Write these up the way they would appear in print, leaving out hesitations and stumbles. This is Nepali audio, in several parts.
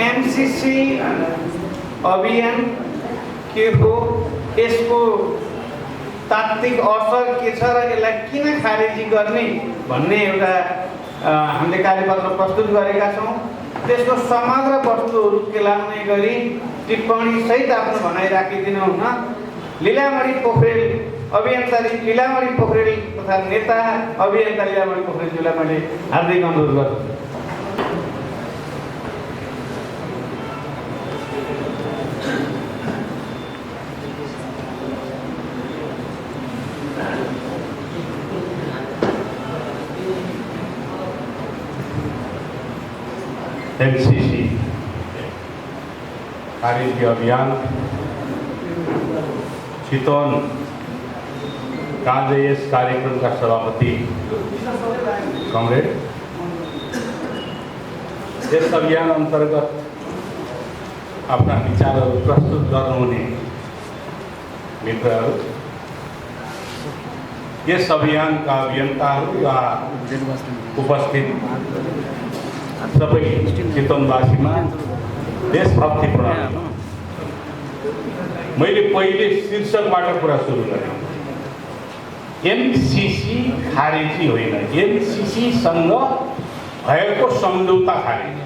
एमसीसी अभियान के हो, यसको तात्विक असर के छ र यसलाई किन खारेजी गर्ने भन्ने एउटा हामीले कार्यपत्र प्रस्तुत गरेका छौँ। त्यसको समग्र वस्तुहरू केलाउने गरी टिप्पणी सहित आफ्नो भनाइ राखिदिनु हुन लीलामणि पोखरेल अभियन्ता लीलामणि पोखरेल तथा नेता अभियन्ता लीलामणि पोखरेलज्यूलाई मैले हार्दिक अनुरोध गर्छु। एमसीसी खारेजी अभियान चितवन का यस कार्यक्रमका सभापति कमरेड, यस अभियान अंतर्गत आफ्ना विचारहरू प्रस्तुत गर्नुहुने मित्रहरू, यस अभियानका अभियन्ताहरू वा उपस्थित सबै चितवनवासीमा देशभक्ति प्रणाली। मैले पहिले शीर्षकबाट कुरा सुरु गरेँ। एमसीसी खारेजी होइन, एमसीसीसँग भएको सम्झौता खारेजी।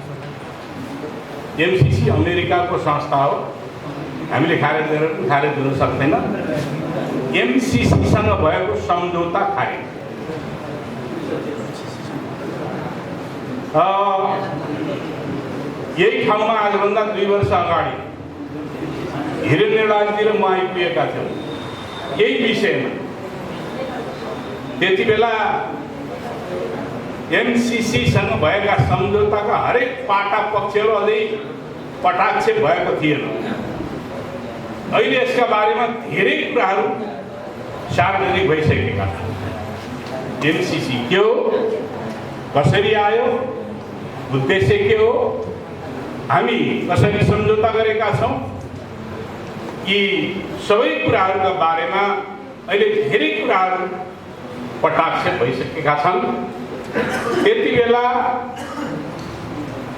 एमसीसी अमेरिकाको संस्था हो, हामीले खारेज गरेर खारेज हुन सक्दैन। एमसीसीसँग भएको सम्झौता खारेज। यही ठाउँमा आजभन्दा 2 वर्ष अगाडि हिरण्यराजजी र म आइपुगेका थियौँ यही विषयमा। त्यति बेला एमसीसीसँग भएका सम्झौताका हरेक पाटा पक्षहरू अझै पटाक्ष भएको थिएन। अहिले यसका बारेमा धेरै कुराहरू सार्वजनिक भइसकेका छन्। एमसीसी के हो, कसरी आयो, उद्देश्य के हो, हामी कसरी सम्झौता गरेका छौँ, यी सबै कुराहरूका बारेमा अहिले धेरै कुराहरू पटाक्ष भइसकेका छन्। त्यति बेला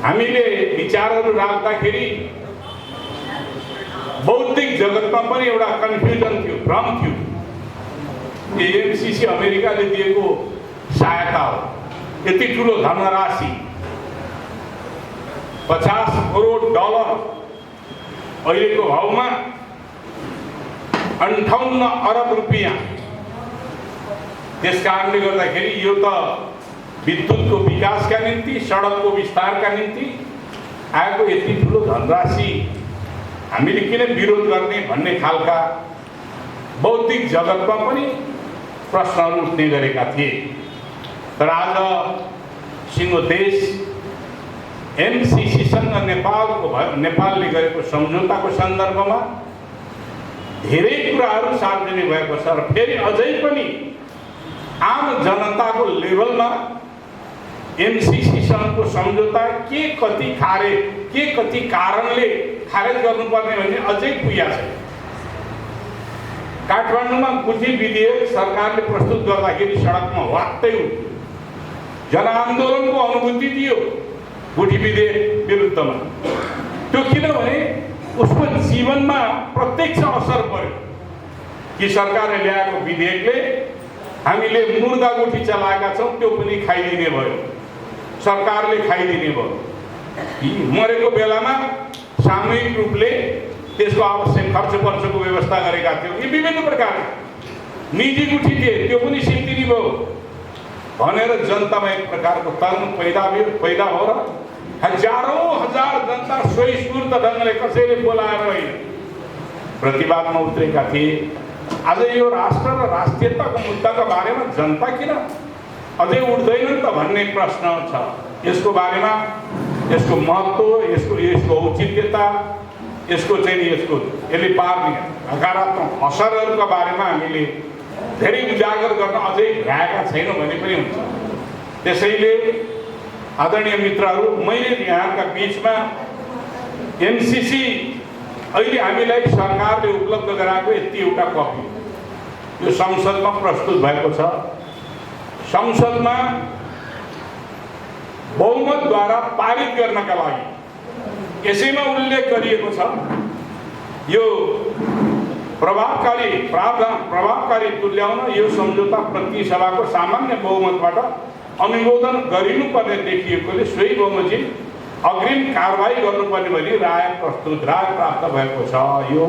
हामीले विचारहरू राख्दाखेरि बौद्धिक जगतमा पनि एउटा कन्फ्युजन थियो, भ्रम थियो। एमसीसी अमेरिकाले दिएको सहायता हो, यति ठुलो धनराशि $50 करोड अहिलेको भाउमा 58 अरब रुपियाँ। त्यस कारणले गर्दाखेरि यो त विद्युतको विकासका निम्ति, सडकको विस्तारका निम्ति आएको यति ठुलो धनराशि हामीले किन विरोध गर्ने भन्ने खालका बौद्धिक जगतमा पनि प्रश्नहरू उठ्ने गरेका थिए। तर आज सिङ्गो देश एमसीसीसँग नेपालले गरेको सम्झौताको सन्दर्भमा धेरै कुराहरू सार्वजनिक भएको छ र फेरि अझै पनि आम जनताको लेभलमा एमसीसीसँगको सम्झौता के कति कारणले खारेज गर्नुपर्ने भन्ने अझै पुगेको छ। काठमाडौँमा गुठी विधेयक सरकारले प्रस्तुत गर्दाखेरि सडकमा वात्तै उठ्यो, जनआन्दोलनको अनुभूति दियो गुठी विधेयक विरुद्धमा। त्यो किनभने उसको जीवनमा प्रत्यक्ष असर पर्यो कि सरकारले ल्याएको विधेयकले हामीले मुर्दा गुठी चलाएका छौँ त्यो पनि खाइदिने भयो, सरकारले खाइदिने भयो। मरेको बेलामा सामूहिक रूपले त्यसको आवश्यक खर्च व्यवस्था गरेका थियौँ। यी विभिन्न प्रकारका निजी गुठी थिए, त्यो पनि सिद्धिने भयो भनेर जनतामा एक प्रकारको तर्क पैदा भयो र हजारौं हजार जनता स्वयंस्फूर्त ढङ्गले कसैले बोलाएर होइन प्रतिवादमा उत्रेका थिए। आज यो राष्ट्र र राष्ट्रियताको मुद्दाका बारेमा जनता किन अझै उठ्दैन त भन्ने प्रश्न छ। यसको बारेमा यसको महत्त्व, यसको औचित्यता, यसले पार्ने नकारात्मक असरहरूका बारेमा हामीले धेरै उजागर गर्न अझै भ्याएका छैनौँ भने पनि हुन्छ। त्यसैले आदरणीय मित्रहरू, मैले यहाँका बीचमा एमसीसी अहिले हामीलाई सरकारले उपलब्ध गराएको यति एउटा कपी यो संसदमा प्रस्तुत भएको छ। संसदमा बहुमतद्वारा पारित गर्नका लागि यसैमा उल्लेख गरिएको छ यो प्रभावकारी तुल्याउन यो सम्झौता प्रतिनिधि सभाको सामान्य बहुमतबाट अनुमोदन गरिनुपर्ने देखिएकोले सोही बमोजिम अग्रिम कारबाही गर्नुपर्ने भनी राय प्राप्त भएको छ। यो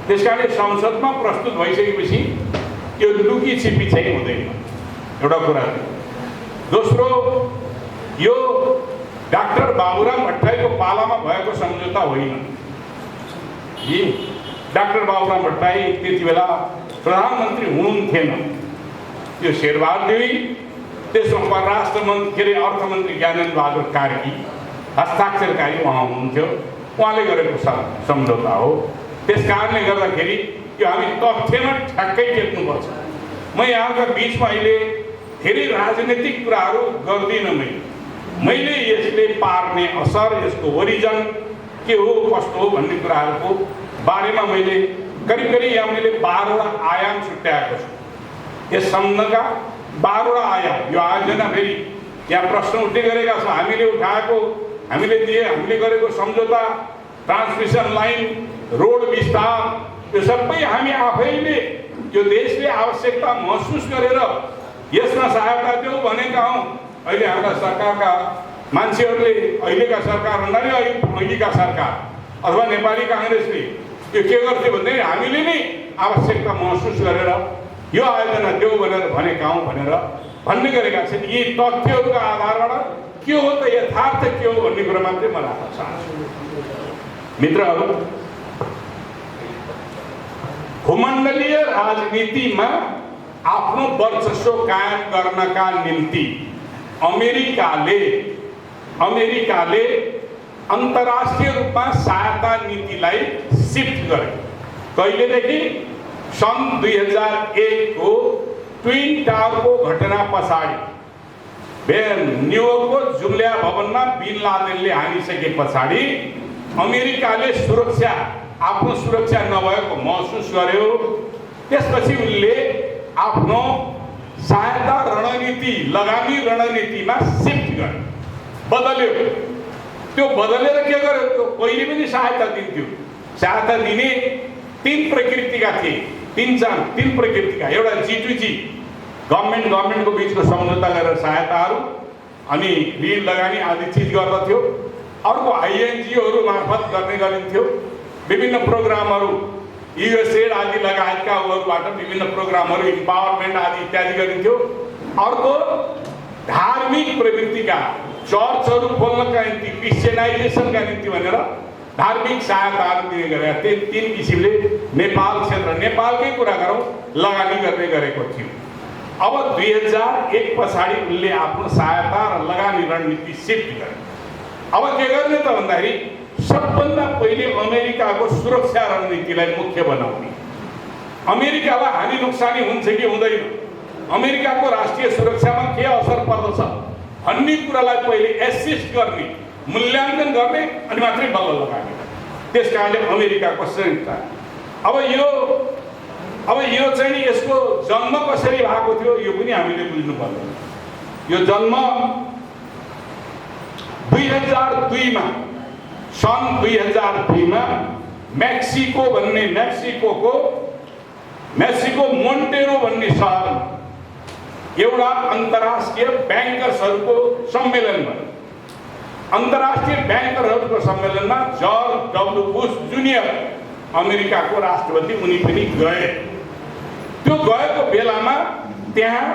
त्यसकारणले संसदमा प्रस्तुत भइसकेपछि यो लुकी छिपी चाहिँ हुँदैन, एउटा कुरा। दोस्रो, यो डाक्टर बाबुराम भट्टराईको पालामा भएको सम्झौता होइन। यी डाक्टर बाबुराम भट्टराई त्यति बेला प्रधानमन्त्री हुनुहुन्थेन। यो शेरबहादुर देवी, त्यसमा परराष्ट्र मन्त्री अर्थमन्त्री ज्ञानेन्द्र बहादुर कार्की हस्ताक्षरकारी उहाँ हुनुहुन्थ्यो, उहाँले गरेको सम्झौता हो। त्यस कारणले गर्दाखेरि यो हामी तथ्यमा ठ्याक्कै टेक्नुपर्छ। म यहाँका बिचमा अहिले धेरै राजनीतिक कुराहरू गर्दिनँ। मैले यसले पार्ने असर, यसको ओरिजन के हो, कस्तो हो भन्ने कुराहरूको बारेमा मैले करिब यहाँ मैले 12वटा आयाम छुट्याएको छु। यस सम्झौताका 12वटा आयाम। यो आयोजना फेरि यहाँ प्रश्न उठ्ने गरेका छौँ। हामीले गरेको सम्झौता, ट्रान्समिसन लाइन, रोड विस्तार, यो सबै हामी आफैले यो देशले आवश्यकता महसुस गरेर यसमा सहायता देऊ भनेका हौँ। अहिले हाम्रा सरकारका मान्छेहरूले, अहिलेका सरकार भन्दा नि अघिका सरकार अथवा नेपाली काङ्ग्रेसले यो के गर्थे भन्दाखेरि हामीले नै आवश्यकता महसुस गरेर यो आयोजना देऊ भनेर भनेका हौँ भनेर भन्ने गरेका छन्। यी तथ्यहरूका आधारबाट के हो त यथार्थ के हो भन्ने कुरामा चाहिँ म राख्न चाहन्छु। मित्रहरू, भूमण्डलीय राजनीतिमा आफ्नो वर्चस्व कायम गर्नका निम्ति अमेरिकाले अन्तर्राष्ट्रिय रूपमा सहायता नीतिलाई शिफ्ट गर्यो। कहिलेदेखि? सन् 2001 को ट्विन टावरको घटना पछाडि, न्युयोर्कको जुलिया भवनमा बिन लादेनले हानिसके पछाडि अमेरिकाले आफ्नो सुरक्षा नभएको महसुस गर्यो। त्यसपछि उनले आफ्नो सहायता रणनीति, लगानी रणनीतिमा शिफ्ट गर्यो, बदल्यो। त्यो बदलेर के गर्यो? त्यो पहिले पनि सहायता दिन्थ्यो। सहायता दिने 3 प्रकृतिका थिए, 3 प्रकृतिका। एउटा G2G, गभर्मेन्टको बिचको सम्झौता गरेर सहायताहरू अनि ऋण लगानी आदि चिज गर्दथ्यो। अर्को INGOहरू मार्फत गर्ने गरिन्थ्यो। विभिन्न प्रोग्रामहरू USAID आदि लगायतका उहरूबाट विभिन्न प्रोग्रामहरू, इम्पावरमेन्ट आदि इत्यादि गरिन्थ्यो। अर्को धार्मिक प्रवृत्तिका, चर्चहरू खोल्नका निम्ति, क्रिस्चियनाइजेसनका निम्ति भनेर धार्मिक सहायताहरू दिने गरेका थिए। 3 किसिमले नेपाल क्षेत्र, नेपालकै कुरा गरौँ, लगानी गर्ने गरेको थियो। अब 2001 पछाडि उनले आफ्नो सहायता र लगानी रणनीति शिफ्ट गरे। अब के गर्ने त भन्दाखेरि सबभन्दा पहिले अमेरिकाको सुरक्षा रणनीतिलाई मुख्य बनाउने। अमेरिकालाई हानि नोक्सानी हुन्छ कि हुँदैन, अमेरिकाको राष्ट्रिय सुरक्षामा के असर पर्दछ भन्ने कुरालाई पहिले एसिस्ट गर्ने, मूल्याङ्कन गर्ने अनि मात्रै बल्ल लगाउने। त्यस कारणले अमेरिकाको संयुक्त। अब यो चाहिँ यसको जन्म कसरी भएको थियो यो पनि हामीले बुझ्नुपर्छ। यो जन्म 2002 मा, सन् 2002 मा मेक्सिको मोन्टेरो भन्ने सहरमा एउटा अन्तर्राष्ट्रिय ब्याङ्कर्सहरूको सम्मेलन भयो। अन्तर्राष्ट्रिय ब्याङ्करहरूको सम्मेलनमा जर्ज डब्ल्यू बुश जुनियर, अमेरिकाको राष्ट्रपति, उनी पनि गए। त्यो गएको बेलामा त्यहाँ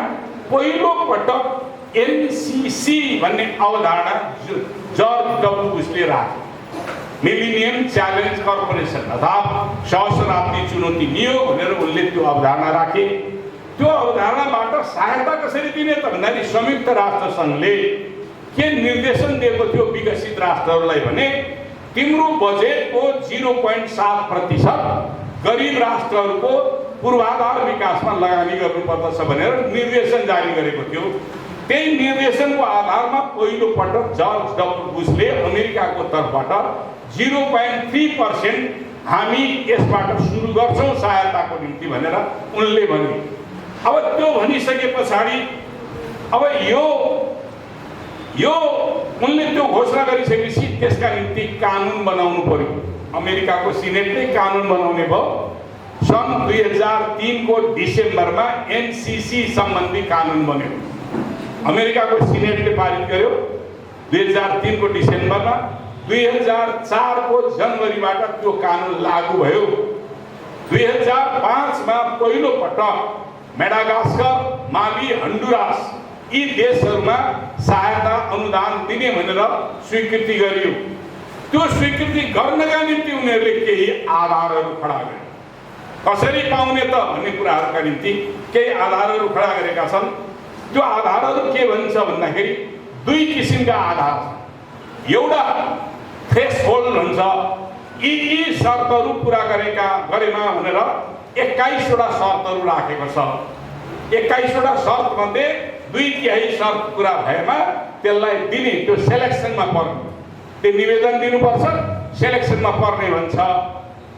पहिलो पटक MCC भन्ने अवधारणा जर्ज डब्ल्यू बुशले राखे। मिलेनियम च्यालेन्ज कर्पोरेसन अर्थात् सहस्राब्दी चुनौती नियोग भनेर उनले त्यो अवधारणा राखे। त्यो अवधारणाबाट सहायता कसरी दिने त भन्दाखेरि संयुक्त राष्ट्र सङ्घले के निर्देशन दिएको थियो विकसित राष्ट्रहरूलाई भने तिम्रो बजेटको 0.7% गरिब राष्ट्रहरूको पूर्वाधार विकासमा लगानी गर्नुपर्दछ भनेर निर्देशन जारी गरेको थियो। त्यही निर्देशनको आधारमा पहिलो पटक जर्ज डब्ल्यू बुशले अमेरिकाको तर्फबाट 0.3% हामी यसबाट सुरु गर्छौँ सहायताको निम्ति भनेर उनले भने। अब त्यो भनिसके पछाडि अब यो उनले त्यो घोषणा गरिसकेपछि त्यसका निम्ति कानुन बनाउनु पर्यो। अमेरिकाको सिनेटले कानुन बनाउने भयो। सन् 2003 को डिसेम्बरमा एनसीसी सम्बन्धी कानुन बन्यो। अमेरिकाको सिनेटले पारित गर्यो 2003 को डिसेम्बरमा। 2004 को जनवरीबाट त्यो कानुन लागू भयो। 2005 मा पहिलो पटक मेडागास्कर, माली, हन्डुरास यी देशहरूमा सहायता अनुदान दिने भनेर स्वीकृति गरियो। त्यो स्वीकृति गर्नका निम्ति उनीहरूले केही आधारहरू खडा गरे। कसरी पाउने त भन्ने कुराहरूका निम्ति केही आधारहरू खडा गरेका छन्। त्यो आधारहरू के भन्छ भन्दाखेरि दुई किसिमका आधार छन्। एउटा थ्रेसहोल्ड हुन्छ, यी शर्तहरू पुरा गरेमा भनेर 21वटा शर्तहरू राखेको छ। 21वटा शर्त मध्ये 2/3 शर्त पुरा भएमा त्यसलाई दिने, त्यो सेलेक्सनमा पर्ने, त्यो निवेदन दिनुपर्छ, सेलेक्सनमा पर्ने भन्छ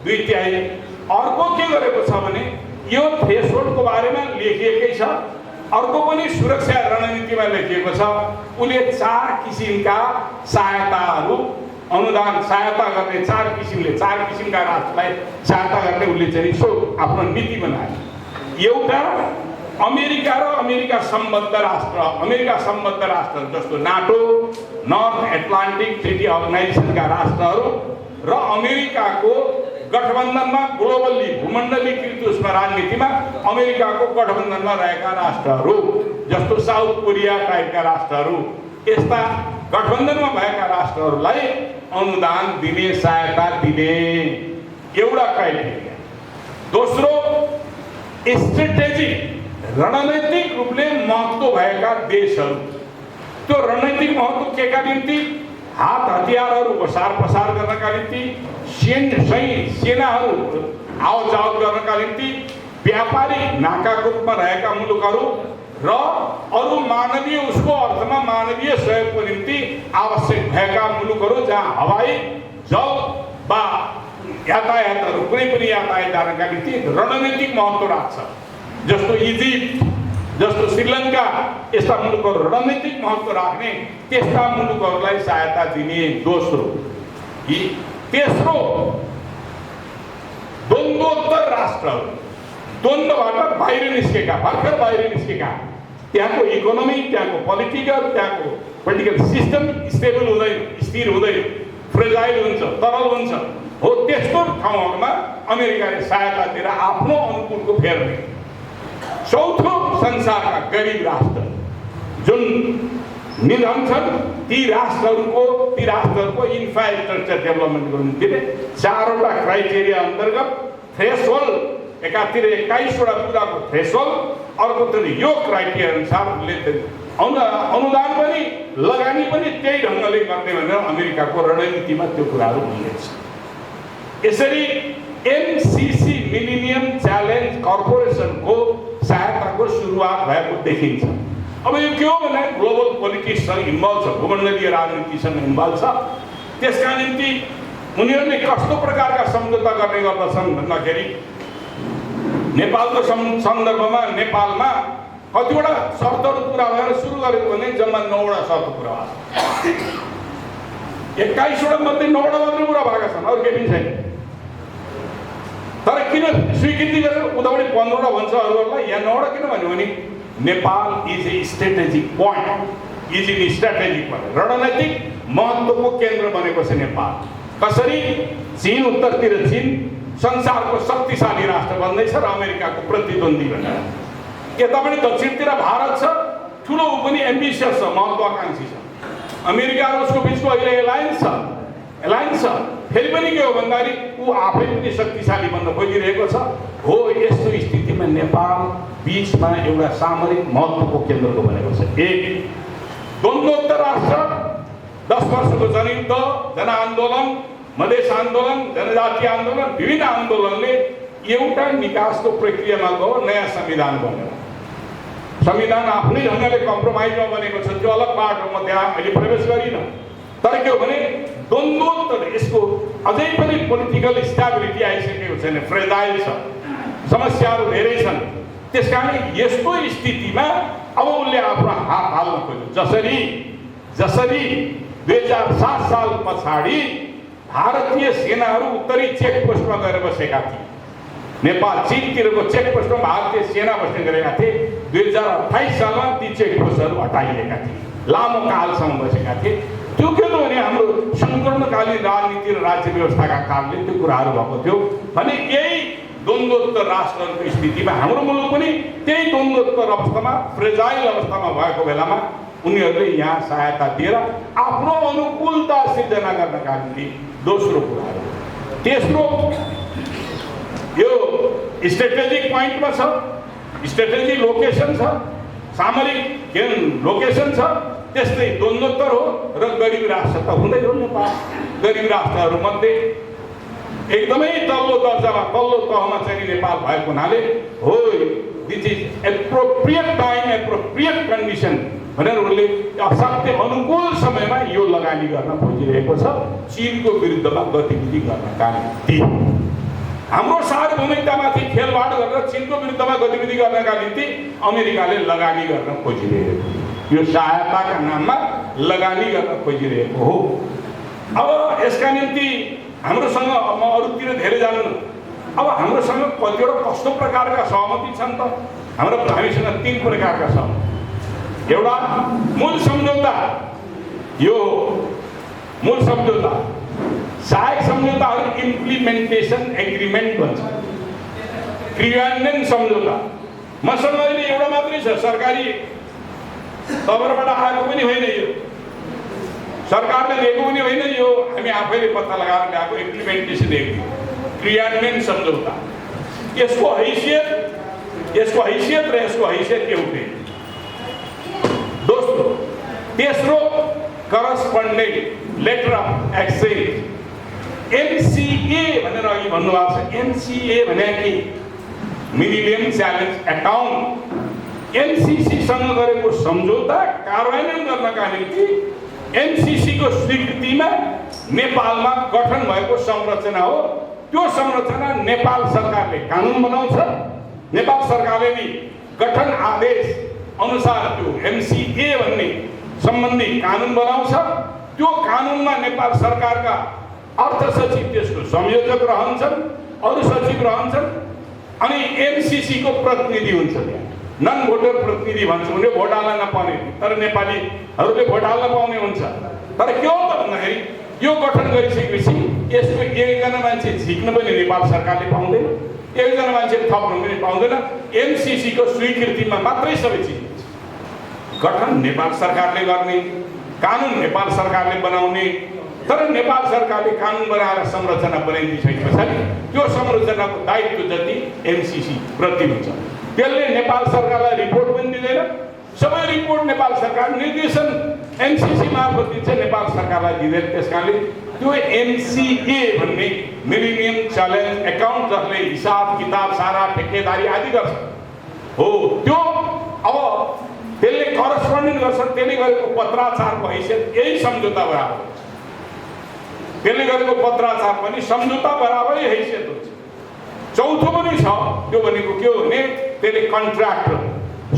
2/3। अर्को के गरेको छ भने यो थ्रेसहोल्डको बारेमा लेखिएकै छ। अर्को पनि सुरक्षा रणनीतिमा लेखिएको छ। उसले 4 किसिमका सहायताहरू, अनुदान सहायता गर्ने 4 किसिमका राष्ट्रलाई सहायता गर्ने उसले चाहिँ सो आफ्नो नीति बनायो। एउटा अमेरिका र अमेरिका सम्बद्ध राष्ट्र जस्तो नाटो, नर्थ एटलान्टिक ट्रिटी अर्गनाइजेसनका राष्ट्रहरू र अमेरिकाको गठबन्धनमा ग्लोबली भूमण्डलीकृत उसमा राजनीतिमा अमेरिकाको गठबन्धनमा रहेका राष्ट्रहरू जस्तो साउथ कोरिया टाइपका राष्ट्रहरू, यस्ता गठबन्धनमा भएका राष्ट्रहरूलाई अनुदान दिने, सहायता दिने एउटा क्राइटेरिया। दोस्रो, स्ट्रेटेजिक रणनैतिक रूपले महत्त्व भएका देशहरू। त्यो रणनैतिक महत्त्व केका निम्ति हात हतियारहरू ओसार पसार गर्नका निम्ति, सेनाहरू आवत गर्नका निम्ति, व्यापारिक नाकाको रूपमा रहेका मुलुकहरू र अरू मानवीय, उसको अर्थमा मानवीय सहयोगको निम्ति आवश्यक भएका मुलुकहरू जहाँ हवाई, जल वा यातायातहरू, कुनै पनि यातायात जानका निम्ति रणनीतिक महत्त्व राख्छ। जस्तो इजिप्ट, जस्तो श्रीलङ्का, यस्ता मुलुकहरू रणनीतिक महत्त्व राख्ने, त्यस्ता मुलुकहरूलाई सहायता दिने। दोस्रो। तेस्रो, द्वन्द्वोत्तर राष्ट्रहरू, द्वन्द्वबाट बाहिर निस्केका, भर्खर बाहिर निस्केका, त्यहाँको इकोनोमी, त्यहाँको पोलिटिकल सिस्टम स्टेबल हुँदैन, स्थिर हुँदैन, फ्रेजाइल हुन्छ, तरल हुन्छ, हो त्यस्तो ठाउँहरूमा अमेरिकाले सहायता दिएर आफ्नो अनुकूलको फेर्ने। चौथो, संसारका गरिब राष्ट्र जुन निधन छन्, ती राष्ट्रहरूको इन्फ्रास्ट्रक्चर डेभलपमेन्ट गर्नु दिने 4वटा क्राइटेरिया अन्तर्गत थ्रेसहोल्ड, एकातिर 21वटा कुराको थ्रेसहोल्ड, अर्कोतिर यो क्राइटेरिया अनुसार अनुदान पनि लगानी पनि त्यही ढङ्गले गर्ने भनेर अमेरिकाको रणनीतिमा त्यो कुराहरू उल्लेख छ। यसरी एमसिसी मिलेनियम च्यालेन्ज कर्पोरेसनको सहायताको सुरुवात भएको देखिन्छ। अब यो के हो भने ग्लोबल पोलिटिक्ससँग इन्भल्भ छ, भूमण्डलीय राजनीतिसँग इन्भल्भ छ। त्यसका निम्ति उनीहरूले कस्तो प्रकारका सम्झौता गर्ने गर्दछन् भन्दाखेरि नेपालको सन्दर्भमा नेपालमा कतिवटा शर्तहरू पुरा भएर सुरु गरेको भने जम्मा 9वटा शर्त पुरा भएको छ। 21वटा मध्ये 9वटा मात्रै पुरा भएका छन्, अरू केही पनि छैन। तर किन स्वीकृति गरेर उतापट्टि 15वटा भन्छ अरूहरूलाई, यहाँ 9वटा किन भन्यो भने Nepal is a strategic point, is in strategic point, रणनैतिक महत्त्वको केन्द्र बनेको छ नेपाल। कसरी चीन, उत्तरतिर चीन संसारको शक्तिशाली राष्ट्र बन्दैछ र अमेरिकाको प्रतिद्वन्दी भनेर। यतापट्टि दक्षिणतिर भारत छ, ठुलो पनि एम्बिसियस छ, महत्त्वाकांक्षी छ। अमेरिका र उसको बिचको अहिले एलायन्स छ। फेरि पनि के हो भन्दाखेरि ऊ आफै पनि शक्तिशाली बन्न खोजिरहेको छ। हो यस्तो स्थितिमा नेपाल बिचमा एउटा सामरिक महत्त्वको केन्द्रको बनेको छ। एक, द्वन्द्वोत्तर राष्ट्र, 10 वर्षको जनयुद्ध, जनआन्दोलन, मधेस आन्दोलन, जनजातीय आन्दोलन, विभिन्न आन्दोलनले एउटा निकासको प्रक्रियामा गयो, नयाँ संविधान बन्यो। संविधान आफ्नै ढङ्गले कम्प्रोमाइजमा बनेको छ, त्यो अलग बाटोमा त्यहाँ अहिले प्रवेश गरिन। तर के हो भने द्वन्द्वोत्तर, यसको अझै पनि पोलिटिकल स्टेबिलिटी आइसकेको छैन, फ्रेजाइल छ, समस्याहरू धेरै छन्। त्यसकारण यस्तो स्थितिमा अब उसले आफ्नो हात हाल्न खोज्यो। जसरी 2007 साल पछाडि भारतीय सेनाहरू उत्तरी चेकपोस्टमा गएर बसेका थिए, नेपाल चीनतिरको चेकपोस्टमा भारतीय सेना बस्ने गरेका थिए। 2028 सालमा ती चेकपोस्टहरू हटाइएका थिए, लामो कालसम्म बसेका थिए। त्यो के त भने हाम्रो सङ्कटकालीन राजनीति र राज्य व्यवस्थाका कारणले त्यो कुराहरू भएको थियो भने यही द्वन्द्वोत्तर राष्ट्रहरूको स्थितिमा हाम्रो मुलुक पनि त्यही द्वन्द्वोत्तर अवस्थामा, फ्रेजाइल अवस्थामा भएको बेलामा उनीहरूले यहाँ सहायता दिएर आफ्नो अनुकूलता सिर्जना गर्नका निम्ति दोस्रो कुराहरू। तेस्रो, यो स्ट्रेटेजिक पोइन्टमा छ, स्ट्रेटेजिक लोकेसन छ, सामरिक लोकेसन छ, त्यस्तै द्वन्द्वोत्तर हो र गरिब राष्ट्र त हुँदै हो। नेपाल गरिब राष्ट्रहरूमध्ये एकदमै तल्लो दर्जामा, तल्लो तहमा चाहिँ नेपाल भएको हुनाले हो, this is appropriate time, appropriate condition भनेर उनले असाध्य अनुकूल समयमा यो लगानी गर्न खोजिरहेको छ चीनको विरुद्धमा गतिविधि गर्नका निम्ति। हाम्रो सार्वभौमिकतामाथि खेलवाड गरेर चीनको विरुद्धमा गतिविधि गर्नका निम्ति अमेरिकाले लगानी गर्न खोजिरहेको, यो सहायताका नाममा लगानी गर्न खोजिरहेको हो। अब यसका निम्ति हाम्रोसँग, म अरूतिर धेरै जानु, अब हाम्रोसँग कतिवटा कस्तो प्रकारका सहमति छन् त? हामीसँग 3 प्रकारका सहमति। एउटा मूल सम्झौता, यो मूल सम्झौता, सहायक सम्झौताहरू इम्प्लिमेन्टेसन एग्रिमेन्ट भन्छ, क्रियान्वयन सम्झौता। मसँग अहिले एउटा मात्रै छ, सरकारी तर्फबाट आएको पनि होइन, यो सरकारले दिएको पनि होइन, यो हामी आफैले पत्ता लगाएर ल्याएको इम्प्लिमेन्टेसन एग्रिमेन्ट, क्रियान्वयन सम्झौता। यसको हैसियत र यसको हैसियत एउटै। दोस्रो, तेस्रो, करस्पोन्डेन्ट लेटर अफ एक्सचेन्ज, एमसीए भनेर अघि भन्नुभएको छ। एमसीए भने कि मिनिमम च्यालेन्ज एकाउन्ट, एमसीसीसँग गरेको सम्झौता कार्यान्वयन गर्नका निम्ति एमसीसीको स्वीकृतिमा नेपालमा गठन भएको संरचना हो। त्यो संरचना नेपाल सरकारले कानुन बनाउँछ, नेपाल सरकारले नि गठन आदेश अनुसार त्यो एमसीए भन्ने सम्बन्धी कानुन बनाउँछ। त्यो कानुनमा नेपाल सरकारका अर्थ सचिव त्यसको संयोजक रहन्छन्, अरू सचिव रहन्छन्, अनि एमसीसीको प्रतिनिधि हुन्छ। त्यहाँ नन भोटर प्रतिनिधि भन्छ भने भोट हाल्न नपाउने, तर नेपालीहरूले भोट हाल्न पाउने हुन्छ। तर के हो त भन्दाखेरि यो गठन गरिसकेपछि यसको एकजना मान्छे झिक्न पनि नेपाल सरकारले पाउँदैन, एकजना मान्छे थप्न पनि पाउँदैन। एमसीसीको स्वीकृतिमा मात्रै सबै चिज गठन नेपाल सरकारले गर्ने, कानुन नेपाल सरकारले बनाउने। तर नेपाल सरकारले कानुन बनाएर संरचना बनाइदिसके पछाडि त्यो संरचनाको दायित्व जति एमसीसी प्रति हुन्छ। त्यसले नेपाल सरकारलाई रिपोर्ट पनि दिँदैन, सबै रिपोर्ट नेपाल सरकार निर्देशन एमसीसी मार्फत दिन्छ, नेपाल सरकारलाई दिँदैन। त्यसकारणले त्यो एमसीए भन्ने मिलेनियम च्यालेन्ज एकाउन्ट, जसले हिसाब किताब सारा ठेकेदारी आदि गर्छ हो, त्यो अब त्यसले करस्पोन्डेन्ट गर्छ। त्यसले गरेको पत्राचारको हैसियत यही सम्झौता बराबर, त्यसले गरेको पत्राचार पनि सम्झौता बराबरै हैसियत हुन्छ। चौथो पनि छ, त्यो भनेको के हो भने त्यसले कन्ट्र्याक्ट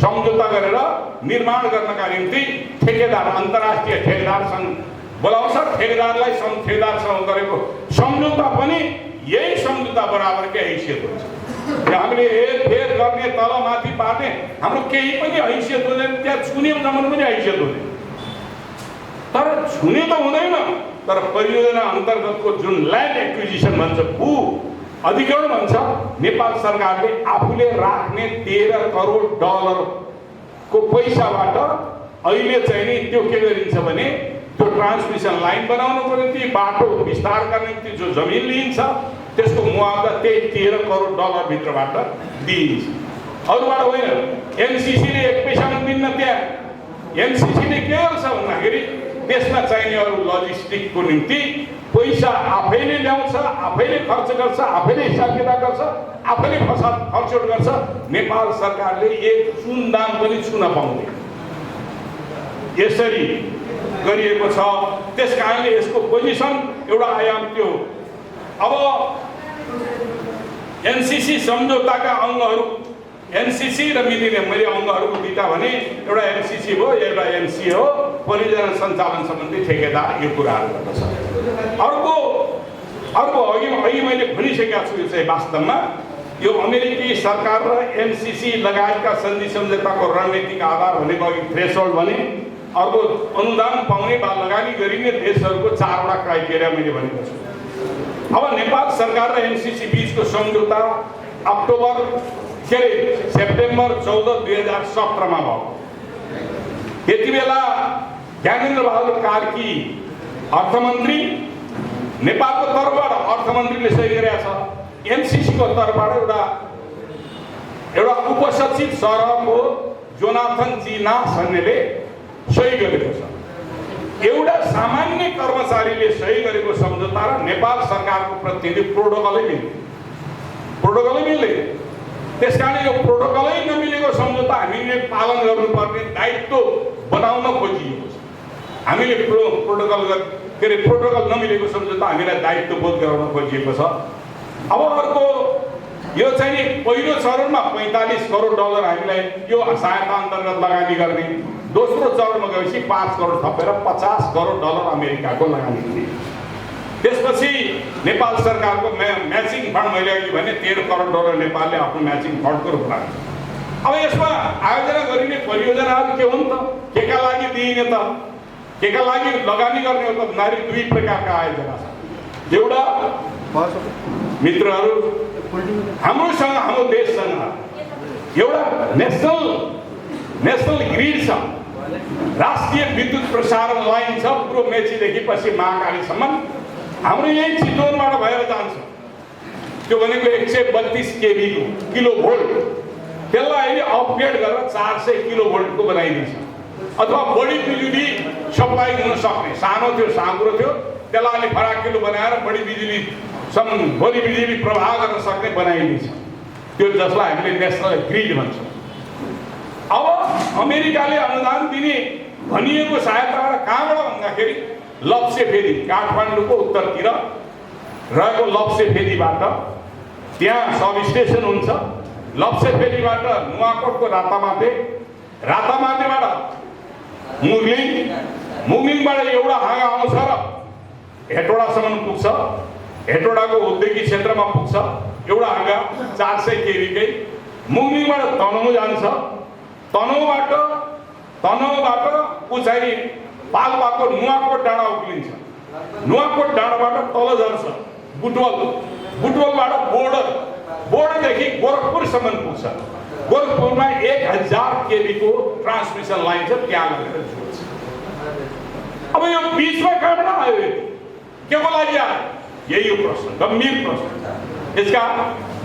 सम्झौता गरेर निर्माण गर्नका निम्ति ठेकेदार, अन्तर्राष्ट्रिय ठेकेदारसँग बोलाउँछ। ठेकेदारलाई ठेकेदारसँग गरेको सम्झौता पनि यही सम्झौता बराबरकै हैसियत हुन्छ। हामीले हेरफेर गर्ने, तलमाथि पार्ने हाम्रो केही पनि हैसियत हुँदैन, त्यहाँ छुने जमन पनि हैसियत हुँदैन। तर छुने त हुँदैन, तर परियोजना अन्तर्गतको जुन ल्यान्ड एक्विजिसन भन्छ, भू अधिग्रहण भन्छ, नेपाल सरकारले आफूले राख्ने 13 करोड डलरको पैसाबाट अहिले चाहिँ नि त्यो के गरिन्छ भने त्यो ट्रान्समिसन लाइन बनाउनको निम्ति, बाटो विस्तार गर्ने निम्ति जो जमिन लिइन्छ त्यसको मुआवजा त्यही 13 करोड डलर भित्रबाट दिइन्छ, अरूबाट होइन। एमसीसीले एक पैसा पनि दिन्न। त्यहाँ एमसीसीले के गर्छ भन्दाखेरि त्यसमा चाहिने अरू लजिस्टिकको निम्ति पैसा आफैले ल्याउँछ, आफैले खर्च गर्छ, आफैले हिसाब किताब गर्छ, आफैले खर्चोट गर्छ। नेपाल सरकारले एक चुन दाम पनि छुन पाउँदैन, यसरी गरिएको छ। त्यस कारणले यसको पोजिसन एउटा आयाम त्यो। अब एनसीसी सम्झौताका अङ्गहरू एनसीसी र मिलेनियम मैले अङ्गहरूको दुईटा भने एउटा एनसीसी हो एउटा एनसी हो, परियोजना सञ्चालन सम्बन्धी ठेकेदार, यो कुराहरू गर्दछ। अर्को अघि मैले भनिसकेका छु, यो चाहिँ वास्तवमा यो अमेरिकी सरकार र एनसीसी लगायतका सन्धि सम्झौताको रणनीतिक आधार भनेको अघि थ्रेसहोल्ड भने, अर्को अनुदान पाउने वा लगानी गरिने देशहरूको 4वटा क्राइटेरिया मैले भनेको छु। अब नेपाल सरकार र एनसीसी बीचको सम्झौता सेप्टेम्बर 14, 2017 मा भयो। त्यति बेला ज्ञानेन्द्र बहादुर कार्की अर्थमन्त्री, नेपालको तर्फबाट अर्थमन्त्रीले सही गरेका छ, एनसीसीको तर्फबाट एउटा उपसचिव सरहको जोनाथन जी नासले सही गरेको छ। एउटा सामान्य कर्मचारीले सही गरेको सम्झौता र नेपाल सरकारको प्रतिनिधि प्रोटोकलै मिल्दैन। त्यसकारण यो प्रोटोकलै नमिलेको सम्झौता हामीले पालन गर्नुपर्ने दायित्व बनाउन खोजिएको छ। हामीले प्रोटोकल नमिलेको सम्झौता हामीलाई दायित्व बोध गराउन खोजिएको छ। अब अर्को यो चाहिँ पहिलो चरणमा $45 करोड हामीलाई यो सहायता अन्तर्गत लगानी गर्ने, दोस्रो चरणमा गएपछि 5 करोड थपेर $50 करोड अमेरिकाको लगानी गर्ने। त्यसपछि नेपाल सरकारको म्याचिङ फन्ड मैले अघि भने $13 करोड नेपालले आफ्नो म्याचिङ फन्डको रूपमा। अब यसमा आयोजना गरिने परियोजनाहरू के हुन् त? केका लागि दिइने त? केका लागि लगानी गर्ने हो त भन्दाखेरि 2 प्रकारका आयोजना छन्। एउटा मित्रहरू हाम्रोसँग, हाम्रो देशसँग एउटा नेसनल ग्रिड छ, राष्ट्रिय विद्युत प्रसारण लाइन छ, पूर्व मेचीदेखि पश्चिम महाकालीसम्म हाम्रो यही चितवनबाट भएर जान्छ। त्यो भनेको 132 केभी किलोभोल्ट, त्यसलाई अहिले अपग्रेड गरेर 400 किलोभोल्टको बनाइदिन्छ अथवा बढी बिजुली सप्लाई हुन सक्ने। सानो थियो, साँघुरो थियो, त्यसलाई अलि फराकिलो बनाएर बढी बिजुली प्रवाह गर्न सक्ने बनाइदिन्छ। त्यो जसलाई हामीले नेसनल ग्रिड भन्छौँ। अब अमेरिकाले अनुदान दिने भनिएको सहायता कहाँबाट भन्दाखेरि लप्सेफेदी, काठमाडौँको उत्तरतिर रहेको लप्सेफेदीबाट त्यहाँ सब स्टेसन हुन्छ। लप्सेफेदीबाट नुवाकोटको रातामाटेबाट मुगलिङबाट एउटा हाँगा आउँछ र हेटौडासम्म पुग्छ। हेटौडाको औद्योगिक क्षेत्रमा पुग्छ एउटा हाँगा 400 केभीकै। मुगलिङबाट तनहुँ जान्छ, तनहुँबाट ऊ चाहिँ पाल्पाको नुवाकोट डाँडा उक्लिन्छ, नुवाकोट डाँडाबाट तल झर्छ बुटवलबाट बोर्डरदेखि गोरखपुरसम्म पुग्छ। गोरखपुरमा 1000 केभीको ट्रान्समिसन लाइन छ, त्यहाँ लगेर जोड्छ। अब यो बिचमा कहाँबाट आयो? के को लागि आयो? यही हो प्रश्न, गम्भीर प्रश्न। यसका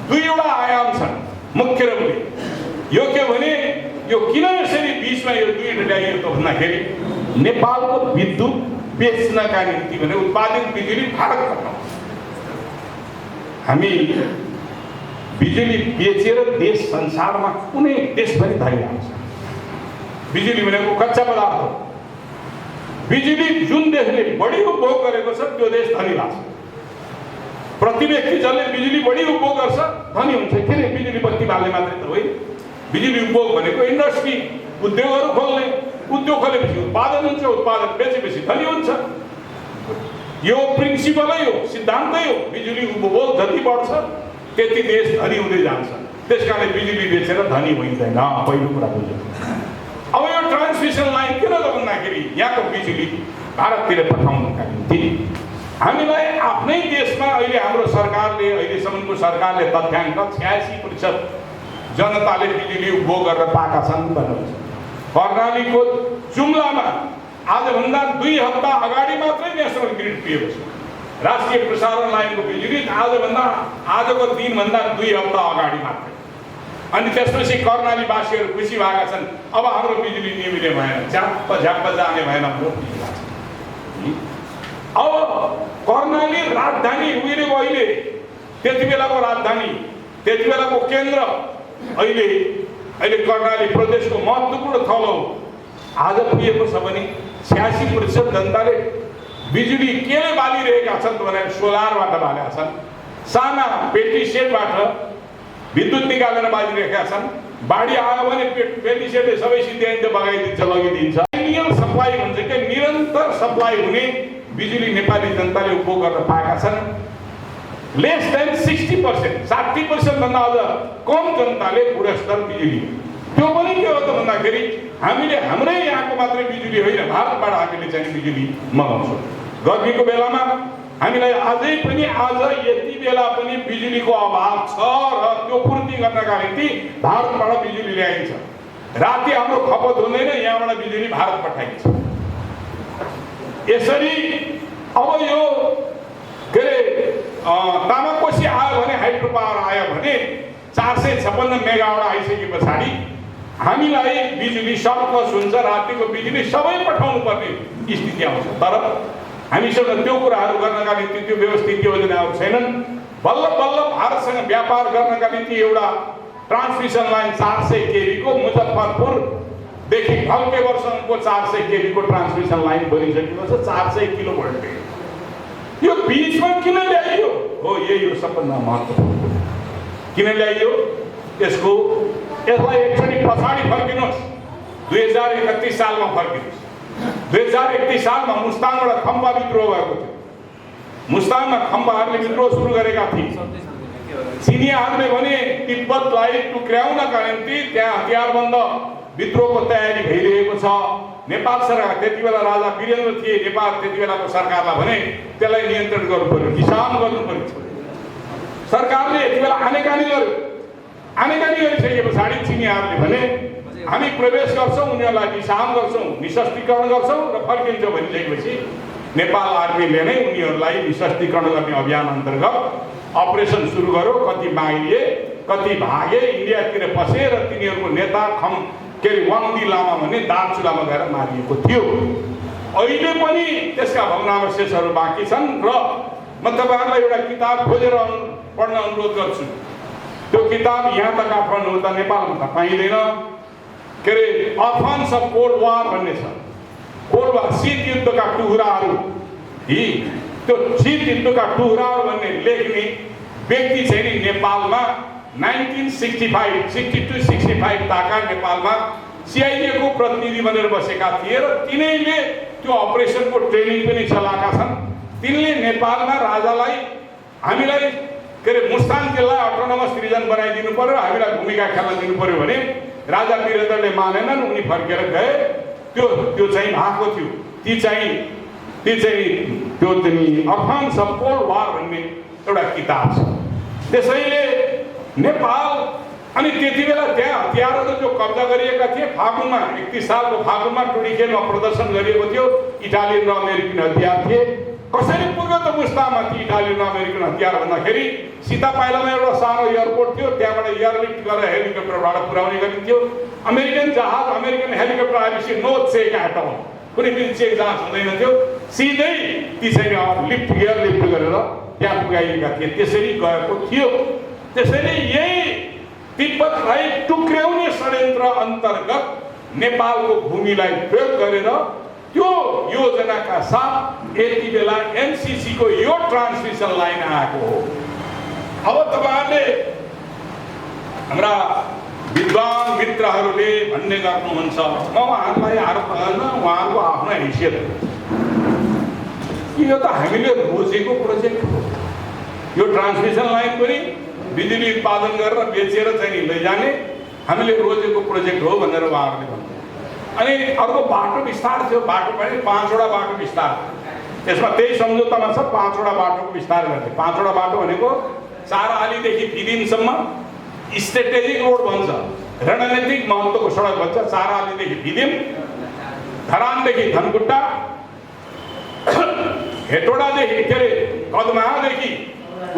2वटा आयाम छन् मुख्य रूपले। यो के भने यो किन यसरी बिचमा यो 2 ल्याइयो त भन्दाखेरि नेपालको विद्युत बेच्नका निम्ति भने उत्पादित बिजुली भारत पठाउँ। हामी बिजुली बेचेर देश संसारमा कुनै देशभरि धनी हुन्छ। बिजुली भनेको कच्चा पदार्थ हो। बिजुली जुन देशले बढी उपभोग गरेको छ त्यो देश धनी लाग्छ। प्रति व्यक्ति जसले बिजुली बढी उपभोग गर्छ धनी हुन्छ। किन? बिजुली बत्ती बाल्ने मात्रै त होइन। बिजुली उपभोग भनेको इन्डस्ट्री, उद्योगहरू खोल्ने, उद्योग खोलेपछि उत्पादन हुन्छ, उत्पादन बेचेपछि धनी हुन्छ। यो प्रिन्सिपलै हो, सिद्धान्तै हो। बिजुली उपभोग जति बढ्छ त्यति देश धनी हुँदै जान्छ। त्यसकारण बिजुली बेचेर धनी भइँदैन, पहिलो कुरा बुझ्यो। अब यो ट्रान्समिसन लाइन किन भन्दाखेरि यहाँको बिजुली भारततिर पठाउनका निम्ति हामीलाई आफ्नै देशमा अहिले हाम्रो सरकारले, अहिलेसम्मको सरकारले तथ्याङ्क 86% जनताले बिजुली उपभोग गरेर पाएका छन् भन्नुहुन्छ। कर्णालीको जुम्लामा आजभन्दा 2 हप्ता अगाडि मात्रै नेसनल ग्रिड पिएको छ। राष्ट्रिय प्रसारण लाइनको बिजुली आजको दिनभन्दा 2 हप्ता अगाडि मात्रै। अनि त्यसपछि कर्णालीवासीहरू खुसी भएका छन्, अब हाम्रो बिजुली निमिले भएन, झ्याप्प जाने भएन हाम्रो बिजुली। अब कर्णाली राजधानी उहिलेको अहिले त्यति बेलाको राजधानी, त्यति बेलाको केन्द्र अहिले कर्णाली प्रदेशको महत्त्वपूर्ण थलो आज पुगेको छ भने 86% जनताले बिजुली केले बालिरहेका छन् भनेर सोलरबाट बालेका छन्। साना पेटी सेटबाट विद्युत निकालेर बालिरहेका छन्। बाढी आयो भने पेटिसेटले सबै सिद्ध्यान्त बगाइदिन्छ, लगिदिन्छ। पेरिनियल सप्लाई भन्छ कि निरन्तर सप्लाई हुने बिजुली नेपाली जनताले उपभोग गर्न पाएका छन्। लेस देन 60%, 60% भन्दा अझ कम जनताले गुणस्तर बिजुली। त्यो पनि के हो त भन्दाखेरि हामीले हाम्रै यहाँको मात्रै बिजुली होइन, भारतबाट हामीले चाहिँ बिजुली मगाउँछौँ। गर्मीको बेलामा हामीलाई अझै पनि आज यति बेला पनि बिजुलीको अभाव छ र त्यो पूर्ति गर्नका निम्ति भारतबाट बिजुली ल्याइन्छ। राति हाम्रो खपत हुँदैन, यहाँबाट बिजुली भारत पठाइन्छ। यसरी अब यो के अरे तामाकोसी आयो भने, हाइड्रो पावर आयो भने 456 मेगावाट आइसके पछाडि हामीलाई बिजुली सर्प्लस हुन्छ, रातिको बिजुली सबै पठाउनु पर्ने स्थिति आउँछ। तर हामीसँग त्यो कुराहरू गर्नका निम्ति त्यो व्यवस्थित योजनाहरू छैनन्। बल्ल बल्ल भारतसँग व्यापार गर्नका निम्ति एउटा ट्रान्समिसन लाइन 400 केबीको मुजफ्फरपुरदेखि भल्केवरसम्मको 400 केबीको ट्रान्समिसन लाइन बनिसकेको छ, 400 किलोभोल्टको। यो बीचमा किन ल्याइयो हो, यही हो सबभन्दा महत्त्वपूर्ण। किन ल्याइयो यसलाई एकचोटि पछाडि फर्किनुहोस्, 2031 सालमा फर्किनुहोस्। 2031 सालमा मुस्ताङबाट खम्बा विद्रोह भएको थियो। मुस्ताङमा खम्बाहरूले विद्रोह सुरु गरेका थिए। चिनियाहरूले भने तिब्बतलाई टुक्र्याउनका निम्ति त्यहाँ हतियारबन्द विद्रोहको तयारी भइरहेको छ। नेपाल सरकार, त्यति बेला राजा वीरेन्द्र थिए, नेपाल त्यति बेलाको सरकारलाई भने त्यसलाई नियन्त्रण गर्नु पर्यो, विश्राम गर्नु पर्यो। सरकारले यति बेला आनेकानी गर्यो। आनेकानी गरिसके पछाडि चिनियाहरूले भने हामी प्रवेश गर्छौँ, उनीहरूलाई विश्राम गर्छौँ, निशस्त्रीकरण गर्छौँ र फर्किन्छौँ भनिसकेपछि नेपाल आर्मीले नै उनीहरूलाई निशस्त्रीकरण गर्ने अभियान अन्तर्गत अपरेसन सुरु गर्यो। कति बाहिरिए, कति भागे, इन्डियातिर पसे र तिनीहरूको नेता वाङदी लामा भन्ने दार्चुलामा गएर मारिएको थियो। अहिले पनि त्यसका भग्नावशेषहरू बाँकी छन् र म तपाईँहरूलाई एउटा किताब खोजेर पढ्न अनुरोध गर्छु। त्यो किताब यहाँ त काठमाडौँ त नेपालमा त पाइँदैन। के अरे अर्फन्स अफ कोल्ड वार भन्ने छ। कोल्ड वार, शीत युद्धका टुक्राहरू। त्यो शीत युद्धका टुक्राहरू भन्ने लेख्ने व्यक्ति चाहिँ नि नेपालमा 1962-65 ताका नेपालमा CIA को प्रतिनिधि बनेर बसेका थिए र तिनैले त्यो अपरेसनको ट्रेनिङ पनि चलाएका छन्। तिनले नेपालमा राजालाई हामीलाई के अरे मुस्ताङ जिल्ला अटोनोमस रिजन बनाइदिनु पर्यो, हामीलाई भूमिका खेल्न दिनु पर्यो भने राजा वीरेन्द्रले मानेनन्। उनी फर्केर गए। त्यो चाहिँ भएको थियो। ती चाहिँ अर्फन्स अफ कोल्ड वार भन्ने एउटा किताब छ। त्यसैले नेपाल अनि त्यति बेला त्यहाँ हतियारहरू जो कब्जा गरिएका थिए, फागुनमा 31 सालको फागुनमा टुडिखेलमा प्रदर्शन गरिएको थियो। इटालियन र अमेरिकन हतियार थिए। कसरी पुग्यो त मुस्ताङमा ती इटालियन र अमेरिकन हतियार भन्दाखेरि सीता पाइलामा एउटा सानो एयरपोर्ट थियो, त्यहाँबाट एयरलिफ्ट गरेर हेलिकप्टरबाट पुर्याउने गरिन्थ्यो। अमेरिकन जहाज, अमेरिकन हेलिकप्टर आएपछि नो चेक एट अल, कुनै पनि चेक जाँच हुँदैन थियो। सिधै ती चाहिँ एयरलिफ्ट गरेर त्यहाँ पुगाइएका थिए। त्यसरी गएको थियो। त्यसैले यही तिब्बतलाई टुक्र्याउने षड्यन्त्र अन्तर्गत नेपालको भूमिलाई प्रयोग गरेर त्यो योजनाका साथ यति बेला MCC को यो ट्रान्समिसन लाइन आएको हो। अब तपाईहरुले हाम्रा विद्वान मित्रहरूले भन्ने गर्नुहुन्छ, म उहाँहरूलाई आरोप गर्न उहाँहरूको आफ्नो हैसियत यो त हामीले रोजेको प्रोजेक्ट हो। यो ट्रान्समिसन लाइन पनि बिजुली उत्पादन गरेर बेचेर चाहिँ लैजाने हामीले रोजेको प्रोजेक्ट हो भनेर उहाँहरूले भन्नु। अनि अर्को बाटो विस्तार थियो। बाटो पनि 5 वटा बाटो विस्तार, यसमा त्यही सम्झौतामा छ 5 वटा बाटोको विस्तार गर्ने। 5 वटा बाटो भनेको 4 आलीदेखि भिदिमसम्म स्ट्रेटेजिक रोड भन्छ, रणनीतिक महत्त्वको सडक भन्छ। 4 आलीदेखि भिदिम, धरानदेखि धनकुट्टा, हेटोडादेखि के अरे कदमादेखि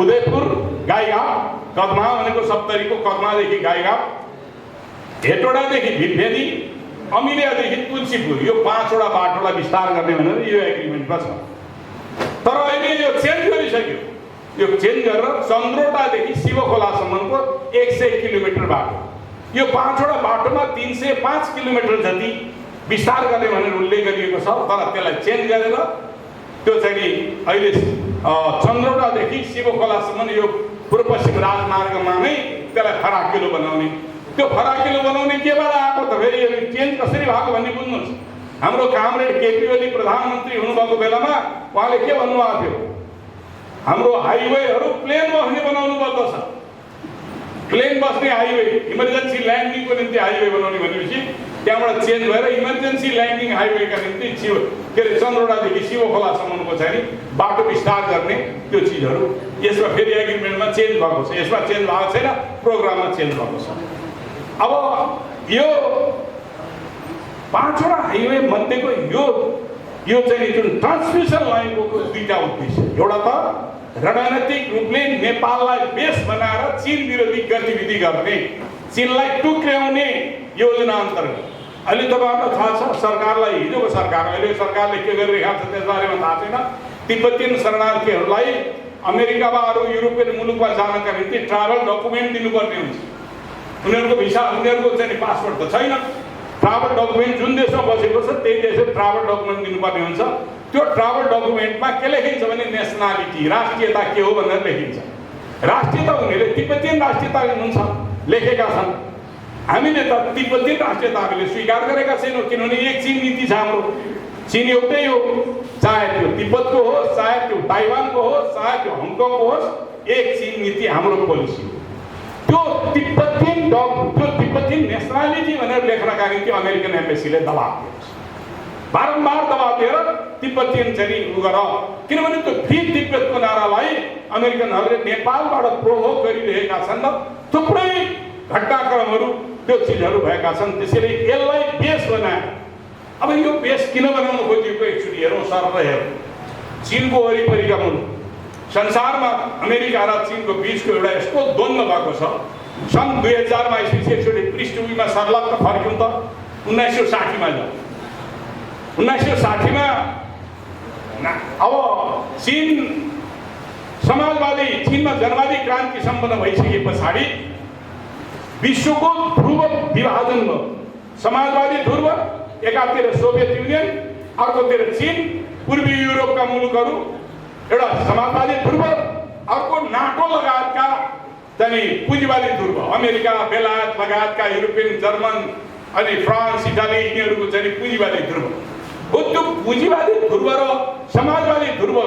उदयपुर गाईघाट, कदमा भनेको सप्तरीको कदमादेखि गाईघाट, हेटोडादेखि भिलभेदी, अमिलियादेखि तुलसीपुर, यो 5 वटा बाटोलाई विस्तार गर्ने भनेर यो एग्रिमेन्टमा छ। तर अहिले यो चेन्ज गरिसक्यो। यो चेन्ज गरेर चन्द्रोटादेखि शिवखोलासम्मको 100 किलोमिटर बाटो, यो 5 वटा बाटोमा 305 किलोमिटर जति विस्तार गर्ने भनेर उल्लेख गरिएको छ। तर त्यसलाई चेन्ज गरेर त्यो चाहिँ अहिले चन्द्रोटादेखि शिवखोलासम्म यो पूर्व पश्चिम राजमार्गमा नै त्यसलाई फराकिलो बनाउने त्यो फराकिलो बनाउने केबाट आएको त? फेरि यो चेन्ज कसरी भएको भन्ने बुझ्नुहोस्। हाम्रो कामरेड केपी ओली प्रधानमन्त्री हुनुभएको बेलामा उहाँले के भन्नुभएको थियो? हाम्रो हाइवेहरू प्लेन बस्ने बनाउनु पर्दछ। प्लेन बस्ने हाइवे, इमर्जेन्सी ल्यान्डिङको निम्ति हाइवे बनाउने भनेपछि त्यहाँबाट चेन्ज भएर इमर्जेन्सी ल्यान्डिङ हाइवेका निम्ति के अरे चन्द्रौडादेखि शिव खोलासम्मको चाहिँ नि बाटो विस्तार गर्ने त्यो चिजहरू यसमा फेरि एग्रिमेन्टमा चेन्ज भएको छ। यसमा चेन्ज भएको छैन, प्रोग्राममा चेन्ज भएको छ। अब यो 5वटा हाइवे मध्येको यो चाहिँ जुन ट्रान्समिसन लाइनको दुईटा उद्देश्य, एउटा त रणनीतिक रूपले नेपाललाई बेस बनाएर चीन विरोधी गतिविधि गर्ने, चीनलाई टुक्र्याउने योजना अन्तर्गत। अहिले तपाईँहरूलाई थाहा छ सरकारलाई, हिजोको सरकार, अहिले सरकारले के गरिरहेको छ त्यसबारेमा थाहा छैन। तिब्बतीयन शरणार्थीहरूलाई अमेरिकामा अरू युरोपियन मुलुकमा जानका निम्ति ट्राभल डकुमेन्ट दिनुपर्ने हुन्छ। उनीहरूको भिसा, उनीहरूको चाहिँ पासपोर्ट त छैन। ट्राभल डकुमेन्ट जुन देशमा बसेको छ त्यही देशमा ट्राभल डकुमेन्ट दिनुपर्ने हुन्छ। त्यो ट्राभल डकुमेन्टमा के लेखिन्छ भने नेसनालिटी, राष्ट्रियता के हो भनेर लेखिन्छ। राष्ट्रियता उनीहरूले तिब्बतीयन राष्ट्रियता हुन्छ लेखेका छन्। हामीले त तिब्बतीयन राष्ट्रियता हामीले स्वीकार गरेका छैनौँ, किनभने एक चीन नीति छ हाम्रो। चीन एउटै हो, चाहे त्यो तिब्बतको होस्, चाहे त्यो ताइवानको होस्, चाहे त्यो हङकङको होस्, एक चीन नीति हाम्रो पोलिसी हो। त्यो तिब्बतीयन नेसनालिटी भनेर लेख्नका निम्ति अमेरिकन एम्बेसीले दबाब दिएको छ। बारम्बार दबाब दिएर तिब्बतीयन चाहिँ गर, किनभने त्यो फ्री तिब्बतको नारालाई अमेरिकनहरूले नेपालबाट प्रोभोक गरिरहेका छन् र थुप्रै घटनाक्रमहरू त्यो चिजहरू भएका छन्। त्यसैले यसलाई बेस बनाए। अब यो बेस किन बनाउन खोजिएको? एकचोटि हेरौँ, सरल हेरौँ। चीनको वरिपरिका मुलुक, संसारमा अमेरिका र चीनको बीचको एउटा यस्तो द्वन्द्व भएको छ। सन् 2000मा एकचोटि पृष्ठभूमिमा सर्लक्क फर्क्यौँ त 1960मा जाउँ। 1960मा अब चीन समाजवादी, चीनमा जनवादी क्रान्ति सम्पन्न भइसके पछाडि विश्वको ध्रुव विभाजन भयो। समाजवादी ध्रुव, एकातिर सोभियत युनियन, अर्कोतिर चीन, पूर्वी युरोपका मुलुकहरू एउटा समाजवादी ध्रुव, अर्को नाटो लगायतका चाहिँ पुँजीवादी ध्रुव, अमेरिका, बेलायत लगायतका युरोपियन, जर्मन अनि फ्रान्स, इटाली यिनीहरूको चाहिँ पुँजीवादी ध्रुव हो। त्यो पुँजीवादी ध्रुव र समाजवादी ध्रुव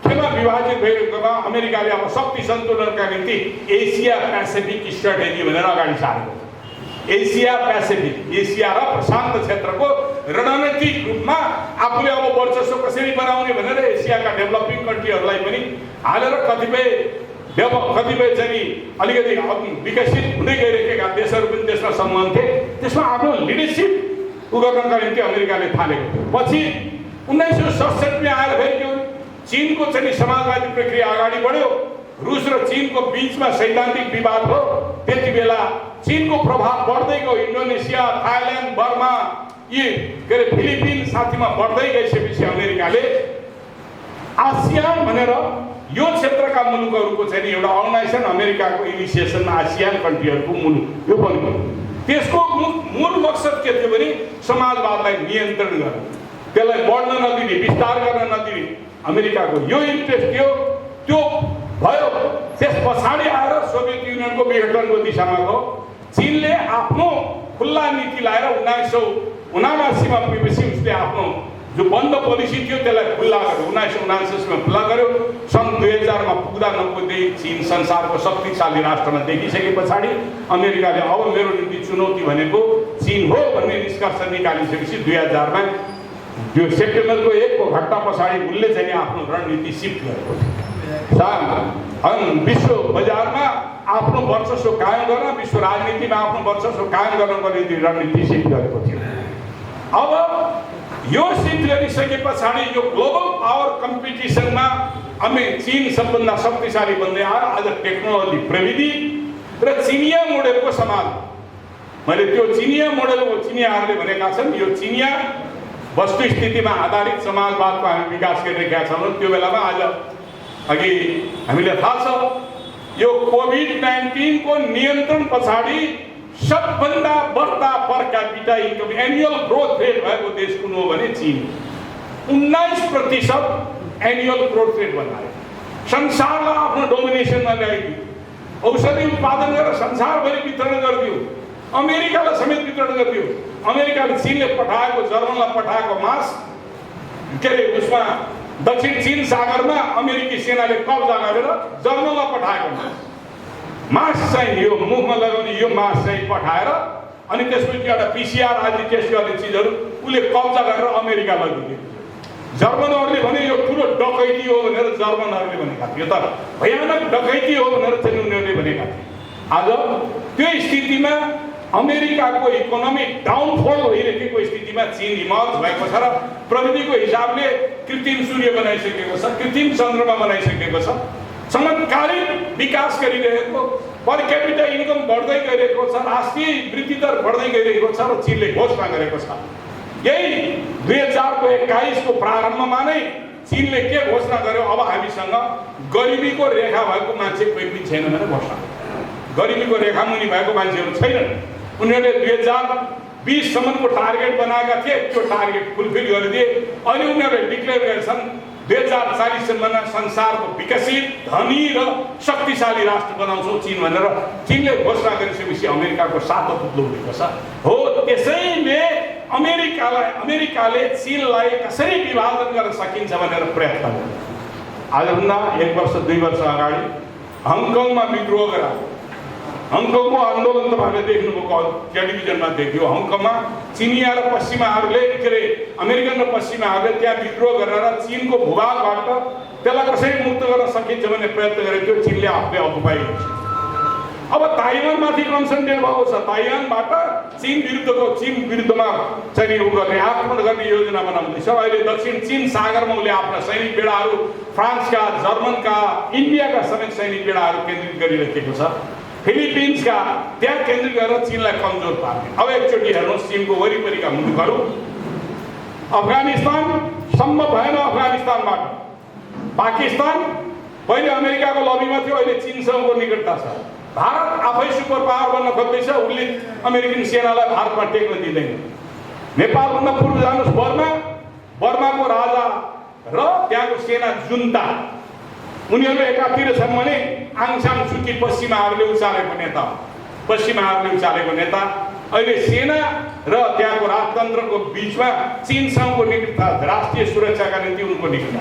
केमा विभाजित भइरहेकोमा अमेरिकाले अब शक्ति सन्तुलनका निम्ति एसिया पेसिफिक स्ट्राटेजी भनेर अगाडि सारेको। एसिया पेसिफिक, एसिया र प्रशान्त क्षेत्रको रणनीतिक रूपमा आफूले अब वर्चस्व कसरी बनाउने भनेर एसियाका डेभलपिङ कन्ट्रीहरूलाई पनि हालेर कतिपय चाहिँ अलिकति विकसित हुँदै गइरहेका देशहरू पनि त्यसमा सम्मान थिए। त्यसमा आफ्नो लिडरसिप गर्नका निम्ति अमेरिकाले थालेको थियो। पछि 1967मा आएर फेरि के चीनको चाहिँ समाजवादी प्रक्रिया अगाडि बढ्यो। रुस र चीनको बीचमा सैद्धान्तिक विवाद हो। त्यति बेला चीनको प्रभाव बढ्दै गयो। इन्डोनेसिया, थाइल्यान्ड, बर्मा, यी के अरे फिलिपिन साथीमा बढ्दै गइसकेपछि अमेरिकाले आसियान भनेर यो क्षेत्रका मुलुकहरूको चाहिँ एउटा अर्गनाइजेसन, अमेरिकाको इनिसिएसनमा आसियान कन्ट्रीहरूको मुलुक यो बन्यो। त्यसको मूल मकसद के थियो भने समाजवादलाई नियन्त्रण गर्नु, त्यसलाई बढ्न नदिने, विस्तार गर्न नदिने अमेरिकाको यो इन्ट्रेस्ट थियो। त्यो भयो। त्यस पछाडि आएर सोभियत युनियनको विघटनको दिशामा गयो। चीनले आफ्नो खुल्ला नीति लाएर 1979मा पुगेपछि उसले आफ्नो जो बन्द पोलिसी थियो त्यसलाई खुल्ला गर्यो। 1979मा खुल्ला गर्यो। सन् 2000मा पुग्दा नपुग्दै चीन संसारको शक्तिशाली राष्ट्रमा देखिसके पछाडि अमेरिकाले अब मेरो निम्ति चुनौती भनेको चीन हो भन्ने निष्कर्ष निकालिसकेपछि 2000मा यो सेप्टेम्बरको 1 को घटना पछाडि उसले चाहिँ आफ्नो रणनीति सिफ्ट गरेको थियो। विश्व बजारमा आफ्नो वर्चस्व कायम गर्न, विश्व राजनीतिमा आफ्नो वर्चस्व कायम गर्नको निम्ति रणनीति सिफ्ट गरेको थियो। अब यो सिफ्ट गरिसके पछाडि यो ग्लोबल पावर कम्पिटिसनमा चीन सबभन्दा शक्तिशाली बन्दै आयो। आज टेक्नोलोजी, प्रविधि र चिनिया मोडेलको समाज, मैले त्यो चिनिया मोडेलको चिनियाहरूले भनेका छन् यो चिनिया वस्तुस्थितिमा आधारित समाजवादको हामी विकास गरिरहेका छौँ। त्यो बेलामा आज अघि हामीलाई थाहा छ यो कोभिड-19 को नियन्त्रण पछाडि सबभन्दा बढ्ता पर capita income annual growth rate भएको देश कुन हो भने चीन। 19% एनुअल ग्रोथ रेट बनायो। संसारलाई आफ्नो डोमिनेसनमा ल्याइदियो। औषधि उत्पादन गरेर संसारभरि वितरण गरिदियो। अमेरिकालाई समेत वितरण गरिदियो। अमेरिकाले चीनले पठाएको, जर्मनलाई पठाएको मास के अरे उसमा दक्षिण चीन सागरमा अमेरिकी सेनाले कब्जा गरेर जर्मनलाई पठाएको मास चाहिँ यो मुखमा लगाउने यो मास चाहिँ पठाएर अनि त्यसपछि एउटा पिसिआर आदि टेस्ट गर्ने चिजहरू उसले कब्जा गरेर अमेरिका लगिदियो। जर्मनहरूले भने यो ठुलो डकैती हो भनेर जर्मनहरूले भनेका थिए। यो त भयानक डकैती हो भनेर चाहिँ उनीहरूले भनेका थिए। आज त्यो स्थितिमा अमेरिकाको इकोनोमी डाउनफल भइरहेको स्थितिमा चीन इमर्ज भएको छ र प्रविधिको हिसाबले कृत्रिम सूर्य बनाइसकेको छ, कृत्रिम चन्द्रमा बनाइसकेको छ, चमत्कारिक विकास गरिरहेको, पर क्यापिटा इन्कम बढ्दै गइरहेको छ, राष्ट्रिय वृद्धि दर बढ्दै गइरहेको छ र चीनले घोषणा गरेको छ। यही 2021 को प्रारम्भमा नै चीनले के घोषणा गर्यो, अब हामीसँग गरिबीको रेखा भएको मान्छे कोही पनि छैन भनेर घोषणा गर्यो। गरिबीको रेखा मुनि भएको मान्छेहरू छैनन्। उनीहरूले 2020 सम्मको टार्गेट बनाएका थिए, त्यो टार्गेट फुलफिल गरिदिए। अनि उनीहरूले डिक्लेयर गरेछन् 2040 सम्ममा संसारको विकसित, धनी र शक्तिशाली राष्ट्र बनाउँछौँ चीन भनेर चीनले घोषणा गरिसकेपछि अमेरिकाको सातो पुत्लो उठेको छ। हो, त्यसैले अमेरिकाले चीनलाई कसरी विभाजन गर्न सकिन्छ भनेर प्रयत्न गर्यो। आजभन्दा 1 वर्ष 2 वर्ष अगाडि हङकङमा विद्रोह गरायो। हङकङको आन्दोलन तपाईँले देख्नुभएको, टेलिभिजनमा देखियो। हङकङमा चिनिया र पश्चिमाहरूले के अरे अमेरिकन र पश्चिमाहरूले त्यहाँ विद्रोह गरेर चीनको भूभागबाट त्यसलाई कसरी मुक्त गर्न सकिन्छ भन्ने प्रयत्न गरेको थियो। चीनले आफूले अकुपाई गर्छ। अब ताइवानमाथि कन्सन्ट्रेट भएको छ। ताइवानबाट चीन विरुद्धमा चाहिँ उ गर्ने, आक्रमण गर्ने योजना बनाउँदैछ। अहिले दक्षिण चीन सागरमा उसले आफ्ना सैनिक बेडाहरू फ्रान्सका, जर्मनका, इन्डियाका समेत सैनिक बेडाहरू केन्द्रित गरिरहेको छ। फिलिपिन्सका त्यहाँ केन्द्रित गरेर चीनलाई कमजोर पार्ने। अब एकचोटि हेर्नुहोस् चीनको वरिपरिका मुलुकहरू, अफगानिस्तान सम्भव भएन। अफगानिस्तानबाट पाकिस्तान पहिले अमेरिकाको लबीमा थियो, अहिले चीनसँगको निकटता छ। भारत आफै सुपर पावर बन्न खोज्दैछ, उसले अमेरिकन सेनालाई भारतमा टेक्न दिँदैन। नेपालभन्दा पूर्व जानुहोस् बर्माको राजा र त्यहाँको सेना जुन्ता, उनीहरू एकातिर छन् भने आङ सान सुकी पश्चिमाहरूले उचालेको नेता अहिले सेना र त्यहाँको राजतन्त्रको बिचमा चीनसँगको निकटता, राष्ट्रिय सुरक्षाका निम्ति उनको निकटता।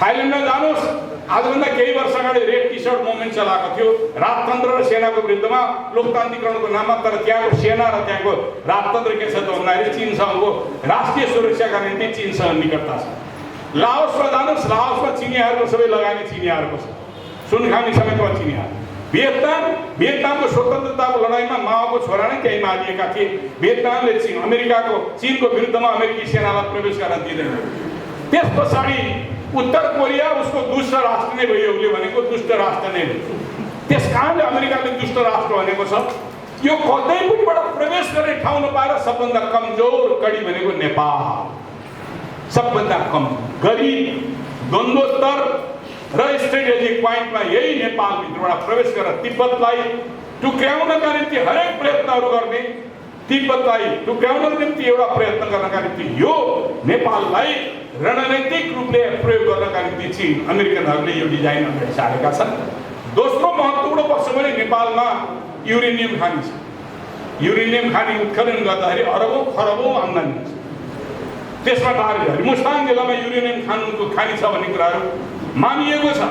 थाइल्यान्डमा जानुहोस्, आजभन्दा केही वर्ष अगाडि रेड टी सर्ट मुभमेन्ट चलाएको थियो राजतन्त्र र सेनाको विरुद्धमा लोकतान्त्रिकरणको नाममा। तर त्यहाँको सेना र त्यहाँको राजतन्त्र के छ त भन्दाखेरि चीनसँगको राष्ट्रिय सुरक्षाका निम्ति चीनसँग निकटता छ। लाओसमा जानुहोस्, लाओसमा चिनियाहरूको सबै लगानी चिनियाहरूको छ, सुनखानी समेतमा चिनियाहरू। भियतनामको स्वतन्त्रताको लडाइँमा माओको छोरा नै त्यही मारिएका थिए। भियतनामले चीनको विरुद्धमा अमेरिकी सेनालाई प्रवेश गर्न दिँदैन। त्यस पछाडि उत्तर कोरिया उसको दुष्ट राष्ट्र नै भयो, उसले भनेको दुष्ट राष्ट्र नै भयो। त्यस कारणले अमेरिकाले दुष्ट राष्ट्र भनेको छ। यो कतै पनिबाट प्रवेश गर्ने ठाउँ नपाएर सबभन्दा कमजोर कडी भनेको नेपाल, सबभन्दा कम गरिब, द्वन्द्वोत्तर र स्ट्रेटेजिक पोइन्टमा यही नेपालभित्रबाट प्रवेश गरेर तिब्बतलाई टुक्र्याउनका निम्ति हरेक प्रयत्नहरू गर्ने, तिब्बतलाई टुक्र्याउनको निम्ति एउटा प्रयत्न गर्नका निम्ति यो नेपाललाई रणनीतिक रूपले प्रयोग गर्नका निम्ति चीन अमेरिकनहरूले यो डिजाइन अगाडि सारेका छन्। दोस्रो महत्त्वपूर्ण पक्ष पनि नेपालमा युरेनियम खानी छ। युरेनियम खानी उत्खनन गर्दाखेरि अरबौँ खरबौँ आम्दानी हुन्छ। त्यसमा टार्गेट मुस्ताङ जिल्लामा युरेनियम खानी छ भन्ने कुराहरू मानिएको छ।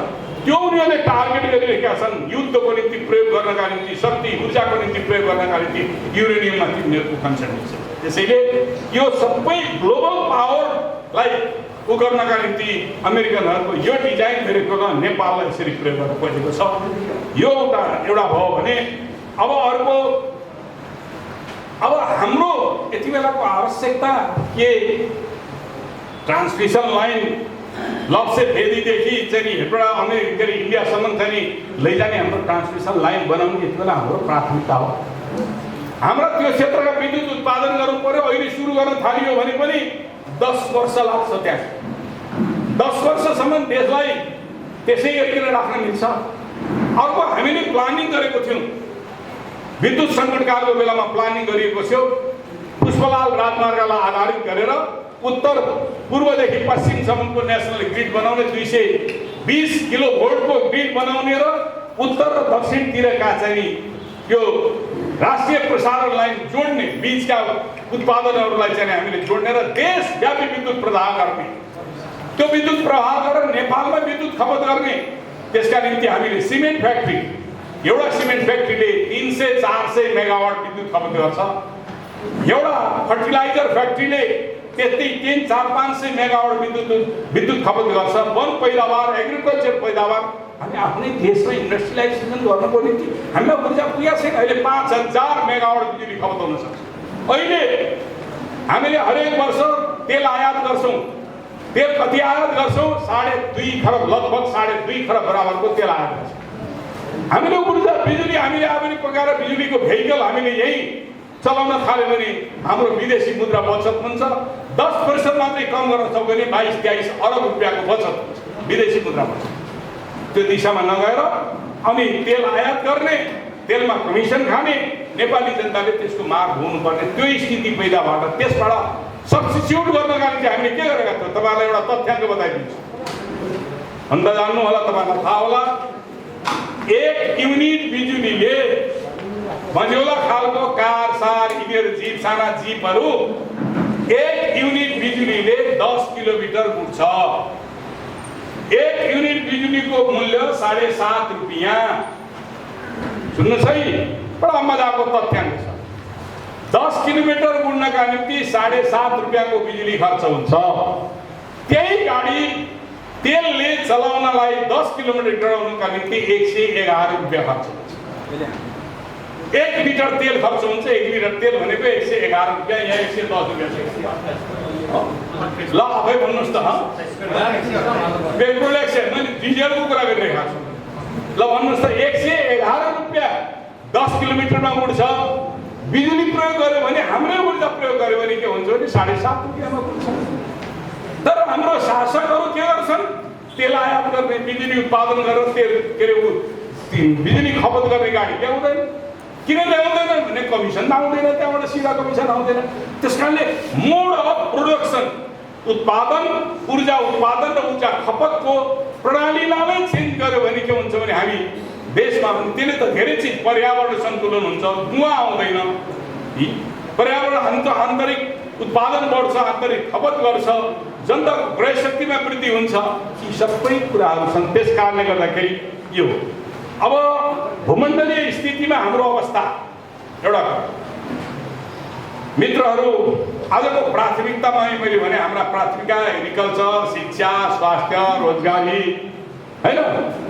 त्यो उनीहरूले टार्गेट गरिरहेका छन्। युद्धको निम्ति प्रयोग गर्नका निम्ति, शक्ति ऊर्जाको निम्ति प्रयोग गर्नका निम्ति युरेनियममाथि उनीहरूको कन्सन्ट्रेट छ। त्यसैले यो सबै ग्लोबल पावरलाई गर्नका निम्ति अमेरिकनहरूको यो डिजाइन गरेको नेपाललाई यसरी प्रयोग गर्न खोजेको छ। यो एउटा भयो भने अब हाम्रो यति बेलाको आवश्यकता के, ट्रान्समिसन लाइन लप्से भेदीदेखि चाहिँ हेटौँडा अमेरिका इन्डियासम्म चाहिँ लैजाने हाम्रो ट्रान्समिसन लाइन बनाउनु यति बेला हाम्रो प्राथमिकता हो। हाम्रा त्यो क्षेत्रका विद्युत उत्पादन गर्नु पर्यो। अहिले सुरु गर्न थालियो भने पनि 10 वर्ष लाग्छ। त्यहाँ 10 वर्षसम्म देशलाई त्यसै गरिकन राख्न मिल्छ। अर्को हामीले प्लानिङ गरेको थियौँ, विद्युत सङ्कटकालको बेलामा प्लानिङ गरिएको थियो। पुष्पलाल राजमार्गलाई आधारित गरेर उत्तर पूर्वदेखि पश्चिमसम्मको नेसनल ग्रिड बनाउने, 220 किलोभोल्टको ग्रिड बनाउने र उत्तर र दक्षिणतिरका चाहिँ यो राष्ट्रिय प्रसारण लाइन जोड्ने बीचका उत्पादनहरूलाई चाहिँ हामीले जोड्ने र देशव्यापी विद्युत प्रवाह गर्ने, त्यो विद्युत प्रवाह गरेर नेपालमा विद्युत खपत गर्ने, त्यसका निम्ति हामीले सिमेन्ट फ्याक्ट्री, एउटा सिमेन्ट फ्याक्ट्रीले 300-400 मेगावाट विद्युत खपत गर्छ, एउटा फर्टिलाइजर फ्याक्ट्रीले त्यस्तै 300-400-500 मेगावाट विद्युत खपत गर्छ। वन पैदावार, एग्रिकल्चर पैदावार हामी आफ्नै देशमा इन्डस्ट्रियलाइजेसन गर्नुपर्ने थियो। हामीलाई ऊर्जा पुगेको छैन। अहिले 5000 मेगावाट बिजुली खपत हुन सक्छ। अहिले हामीले हरेक वर्ष तेल आयात गर्छौँ। तेल कति आयात गर्छौँ? 2.5 खरब, लगभग 2.5 खरब बराबरको तेल आयात गर्छौँ। हामीले ऊर्जा बिजुली हामीले आफैले पकाएर बिजुलीको भेहिकल हामीले यही चलाउन थाल्यो भने हाम्रो विदेशी मुद्रा बचत हुन्छ। 10% मात्रै कम गर्न सक्यो भने 22-23 अरब रुपियाँको बचत हुन्छ विदेशी मुद्रा बचत। त्यो दिशामा नगएर अनि तेल आयात गर्ने, तेलमा कमिसन खाने, नेपाली जनताले त्यसको मार हुनुपर्ने त्यो स्थिति पैदा भएर त्यसबाट सब्स्टिट्युट गर्नका निम्ति हामीले के गरेका थियौँ? तपाईँलाई एउटा तथ्याङ्क बताइदिन्छु। अन्त जान्नु होला, तपाईँलाई थाहा होला, 1 युनिट बिजुलीले मझौला खालको कार सार यिनीहरू जीप, साना जीपहरू 1 युनिट बिजुलीले 10 किलोमिटर गुड्छ। 1 युनिट बिजुलीको मूल्य 7.5 रुपियाँ। सुन्नुहोस् है, बडा मजाको तथ्याङ्क छ। 10 किलोमिटर गुड्नका निम्ति 7.5 रुपियाँको बिजुली खर्च हुन्छ। त्यही गाडी तेलले चलाउनलाई 10 किलोमिटर हिँड्नका निम्ति 111 रुपियाँ खर्च हुन्छ। 1 लिटर तेल खर्च हुन्छ। 1 लिटर तेल भनेको 111 रुपियाँ या 110 रुपियाँ छ। ल आफै भन्नुहोस् त। पेट्रोल 100, मैले डिजेलको कुरा गरिरहेको छु। ल भन्नुहोस् त, 111 रुपियाँ 10 किलोमिटरमा उड्छ। बिजुली प्रयोग गर्यो भने, हाम्रै ऊर्जा प्रयोग गर्यो भने के हुन्छ भने 7.5 रुपियाँमा उड्छ। तर हाम्रो शासकहरू के गर्छन्? तेल आयात गर्ने, बिजुली उत्पादन गरेर तेल के अरे बिजुली खपत गर्ने गाडी ल्याउँदैन। किन ल्याउँदैन भने कमिसन आउँदैन, त्यहाँबाट सिधा कमिसन आउँदैन। त्यस कारणले मोड अफ प्रोडक्सन, उत्पादन, ऊर्जा उत्पादन र ऊर्जा खपतको प्रणालीलाई चेन्ज गर्यो भने के हुन्छ भने हामी देशमा त्यसले त धेरै चिज, पर्यावरण सन्तुलन हुन्छ, धुवा आउँदैन, पर्यावरण आन्तरिक उत्पादन बढ्छ, आन्तरिक खपत गर्छ, जनताको क्रय शक्तिमा वृद्धि हुन्छ। यी सबै कुराहरू छन्। त्यस कारणले गर्दाखेरि यो अब भूमण्डलीय स्थितिमा हाम्रो अवस्था एउटा मित्रहरू आजको प्राथमिकतामा मैले भने हाम्रा प्राथमिकता एग्रिकल्चर, शिक्षा, स्वास्थ्य, रोजगारी हैन,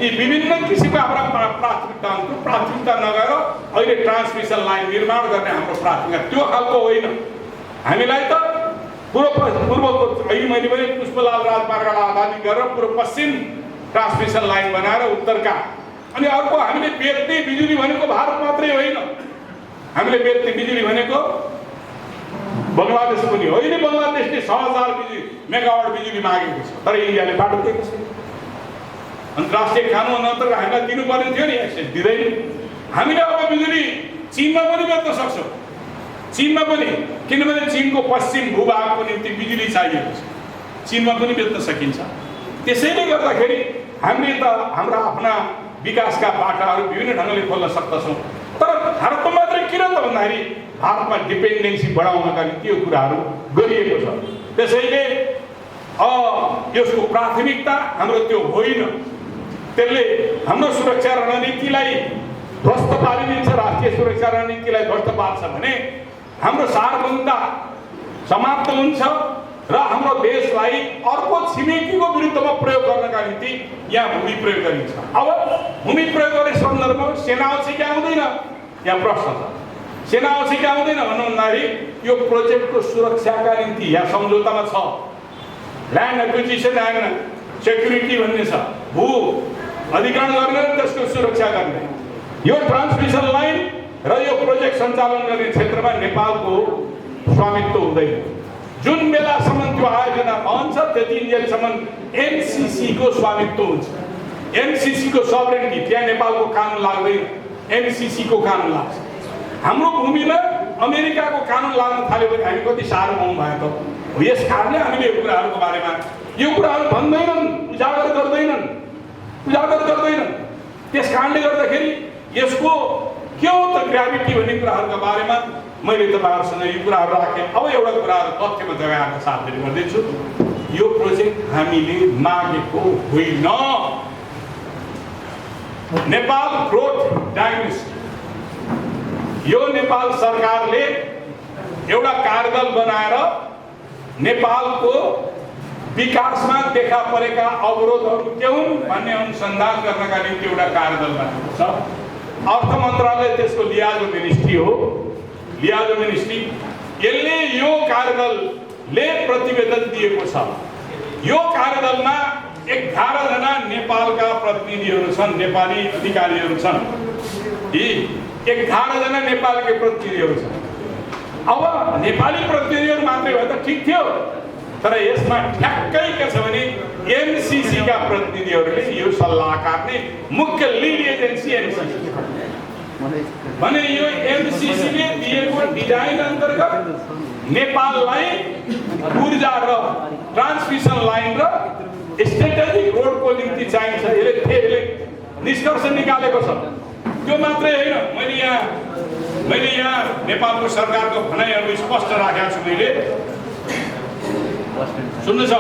यी विभिन्न किसिमका हाम्रा प्राथमिकता हुन्छ। प्राथमिकता नगएर अहिले ट्रान्समिसन लाइन निर्माण गर्ने हाम्रो प्राथमिकता त्यो खालको होइन। हामीलाई त पूर्वको अहिले मैले भने पुष्पलाल राजमार्गलाई आधारित गरेर पूर्व पश्चिम ट्रान्समिसन लाइन बनाएर उत्तरका, अनि अर्को हामीले बेच्ने बिजुली भनेको भारत मात्रै होइन, हामीले बेच्ने बिजुली भनेको बङ्गलादेश पनि होइन। बङ्गलादेशले 6000 मेगावाट बिजुली मागेको छ, तर इन्डियाले बाटो दिएको छैन। अन्तर्राष्ट्रिय कानुन अन्तर्गत हामीलाई दिनुपर्ने थियो नि, एक्सेस दिँदैन। हामीले अब बिजुली चीनमा पनि बेच्न सक्छौँ। चीनमा पनि, किनभने चीनको पश्चिम भूभागको निम्ति बिजुली चाहिएको छ, चीनमा पनि बेच्न सकिन्छ। त्यसैले गर्दाखेरि हामीले त हाम्रा आफ्ना विकासका बाटाहरू विभिन्न ढङ्गले खोल्न सक्दछौँ। तर भारतमा मात्रै किन त भन्दाखेरि भारतमा डिपेन्डेन्सी बढाउनका निम्ति यो कुराहरू गरिएको छ। त्यसैले यसको प्राथमिकता हाम्रो त्यो होइन। त्यसले हाम्रो सुरक्षा रणनीतिलाई ध्वस्त पारिदिन्छ। राष्ट्रिय सुरक्षा रणनीतिलाई ध्वस्त पार्छ भने हाम्रो सार्वभौमता समाप्त हुन्छ र हाम्रो देशलाई अर्को छिमेकीको विरुद्धमा प्रयोग गर्नका निम्ति यहाँ भूमि प्रयोग गरिन्छ। अब भूमि प्रयोग गर्ने सन्दर्भमा सेना आउँछ कि आउँदैन, यहाँ प्रश्न छ। सेना आउँछ कि आउँदैन भन्नु भन्दाखेरि यो प्रोजेक्टको सुरक्षाका निम्ति यहाँ सम्झौतामा छ, ल्यान्ड एक्विजिसन एन्ड सेक्युरिटी भन्ने छ, भू अधिग्रहण गर्ने र त्यसको सुरक्षा गर्ने। यो ट्रान्समिसन लाइन र यो प्रोजेक्ट सञ्चालन गर्ने क्षेत्रमा नेपालको स्वामित्व हुँदैन। जुन बेलासम्म त्यो आयोजना रहन्छ त्यतिन्जेलसम्म एमसिसीको स्वामित्व हुन्छ। एमसिसीको सभरेन्टी, त्यहाँ नेपालको कानुन लाग्दैन, एमसिसीको कानुन लाग्छ। हाम्रो भूमिमा अमेरिकाको कानुन लाग्न थाल्यो भने हामी कति सार्वभौम भयो त? यस कारणले हामीले यो कुराहरूको बारेमा यो कुराहरू भन्दैनन्, उजागर गर्दैनन्। त्यस कारणले गर्दाखेरि यसको के हो त ग्राभिटी भन्ने कुराहरूका बारेमा मैले तपाईँहरूसँग यो कुराहरू राखेँ। अब एउटा कुराहरू तथ्यमा तपाईँहरूको साथ गर्दैछु। यो प्रोजेक्ट हामीले मागेको होइन। नेपाल ग्रोथ डायग्नोस्टिक, यो नेपाल सरकारले एउटा कार्यदल बनाएर नेपालको विकासमा देखा परेका अवरोधहरू के हुन् भन्ने अनुसन्धान गर्नका निम्ति एउटा कार्यदल बनाएको छ। अर्थ मन्त्रालय त्यसको लियाजो मिनिस्ट्री हो। लियाजो मिनिस्ट्री यसले यो कार्यदलले प्रतिवेदन दिएको छ। यो कार्यदलमा 11 जना नेपालका प्रतिनिधिहरू छन्, नेपाली अधिकारीहरू छन्। यी 11 जना नेपालका प्रतिनिधिहरू छन्। अब नेपाली प्रतिनिधिहरू मात्रै भए त ठिक थियो, तर यसमा ठ्याक्कै के छ भने एमसीसी का प्रतिनिधिहरूले यो सल्लाहकार ने मुख्य लीड एजेन्सी एमसीसी भने यो एमसीसी ले दिएको डिजाइन अन्तर्गत नेपाललाई ऊर्जा र ट्रान्समिसन लाइन र स्ट्रेटेजिक रोडको निम्ति चाहिन्छ। यसले निष्कर्ष निकालेको छ। त्यो मात्रै होइन, मैले यहाँ नेपालको सरकारको भनाइहरू स्पष्ट राखेको छु। मैले सुन्नुहोस्,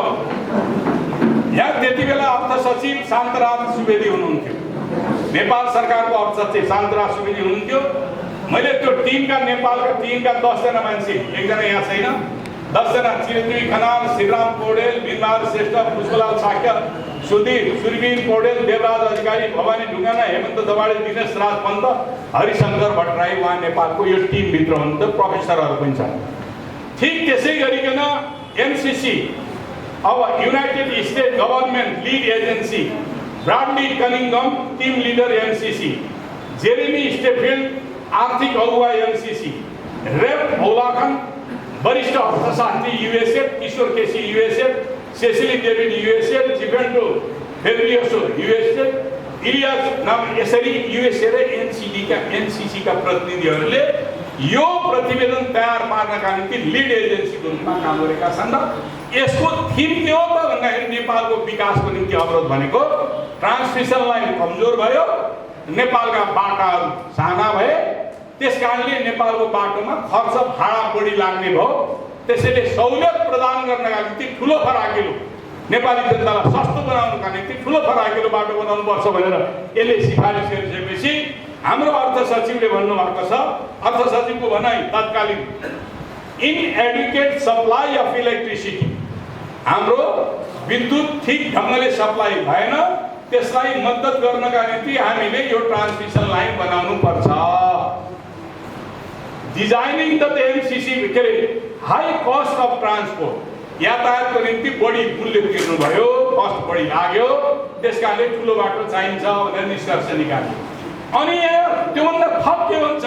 यहाँ त्यति बेला अर्थ सचिव शान्तराज सुवेदी हुनुहुन्थ्यो। नेपाल सरकारको अर्थ सचिव शान्तराज सुवेदी हुनुहुन्थ्यो। मैले त्यो टिमका नेपालका टिमका 10 जना मान्छे, एकजना यहाँ छैन, 10 जना चिरञ्जीवी खनाल, श्रीराम पौडेल, बिरबहादुर श्रेष्ठ, पुष्पलाल साक्य, सुरवीर पौडेल, देवराज अधिकारी, भवानी ढुङ्गाना, हेमन्त दवाडी, दिनेश राज पन्त, हरिशंकर भट्टराई उहाँ नेपालको यो टिमभित्र हुनुहुन्थ्यो। प्रोफेसरहरू पनि छन्। ठिक त्यसै गरिकन एमसीसी अब United State government lead agency Bradley Cunningham team leader MCC, Jeremy Stafield आर्थिक अगुवा एमसीसी, रेप ओलाखन वरिष्ठ अर्थशास्त्री USF, Kishor KC USF, Cecily David USF, जिभेन्टो फेब्रियोसो यूएसएफ, इलियास नाम यसरी यूएसए र एनसीसी का प्रतिनिधिहरूले यो प्रतिवेदन तयार पार्नका निम्ति लीड एजेन्सीको रूपमा काम गरेका छन्। यसको थीम के हो त भन्दाखेरि नेपालको विकासको निम्ति अवरोध भनेको ट्रान्समिसन लाइन कमजोर भयो, नेपालका बाटाहरू साना भए, त्यसकारणले नेपालको बाटोमा खर्च भाडा बढी लाग्ने भयो। त्यसैले सहुलियत प्रदान गर्नका निम्ति ठुलो फराकिलो नेपाली जनतालाई सस्तो बनाउनका निम्ति ठुलो फराकिलो बाटो बनाउनु पर्छ भनेर यसले सिफारिस गरिसकेपछि हाम्रो अर्थ सचिवले भन्नुभएको छ। अर्थ सचिवको भनाइ तत्कालीन इनएडुकेट सप्लाई अफ इलेक्ट्रिसिटी, हाम्रो विद्युत ठीक ढङ्गले सप्लाई भएन, त्यसलाई मद्दत गर्नका निम्ति हामीले यो ट्रान्समिसन लाइन बनाउनु पर्छ। डिजाइनिङ द एमसीसी के अरे हाई कस्ट अफ ट्रान्सपोर्ट, यातायातको निम्ति बढी मूल्य तिर्नु भयो, कस्ट बढी लाग्यो, त्यसकारणले ठुलो बाटो चाहिन्छ भनेर निष्कर्ष निकाल्यो। अनि त्योभन्दा थप के भन्छ,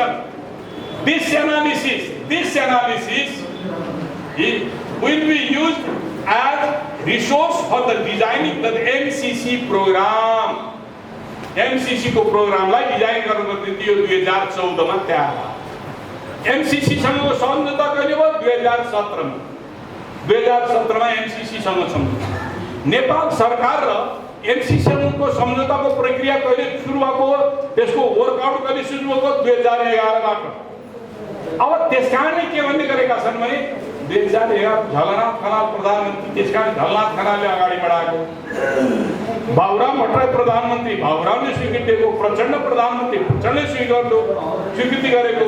this analysis will be used as resource for the designing the MCC program. MCC को प्रोग्रामलाई डिजाइन गर्नको निम्ति यो 2014 मा तयार भयो। MCC सँगको सम्झौता कहिले भयो? 2017 मा। 2017 मा MCC सँग सम्झौता। नेपाल सरकार र एमसीसी को सम्झौताको प्रक्रिया कहिले सुरु भएको, त्यसको वर्कआउट कहिले सुरु भएको? 2011 बाट। अब त्यसकारणले के भन्ने गरेका छन् भने 2011 झलनाथ खनाल प्रधानमन्त्री, त्यसकारण झलनाथ खनालले अगाडि बढाएको, बाबुराम भट्टराई प्रधानमन्त्री, बाबुरामले स्वीकृति दिएको, प्रचण्ड प्रधानमन्त्री, प्रचण्डले स्वीकृति गरेको,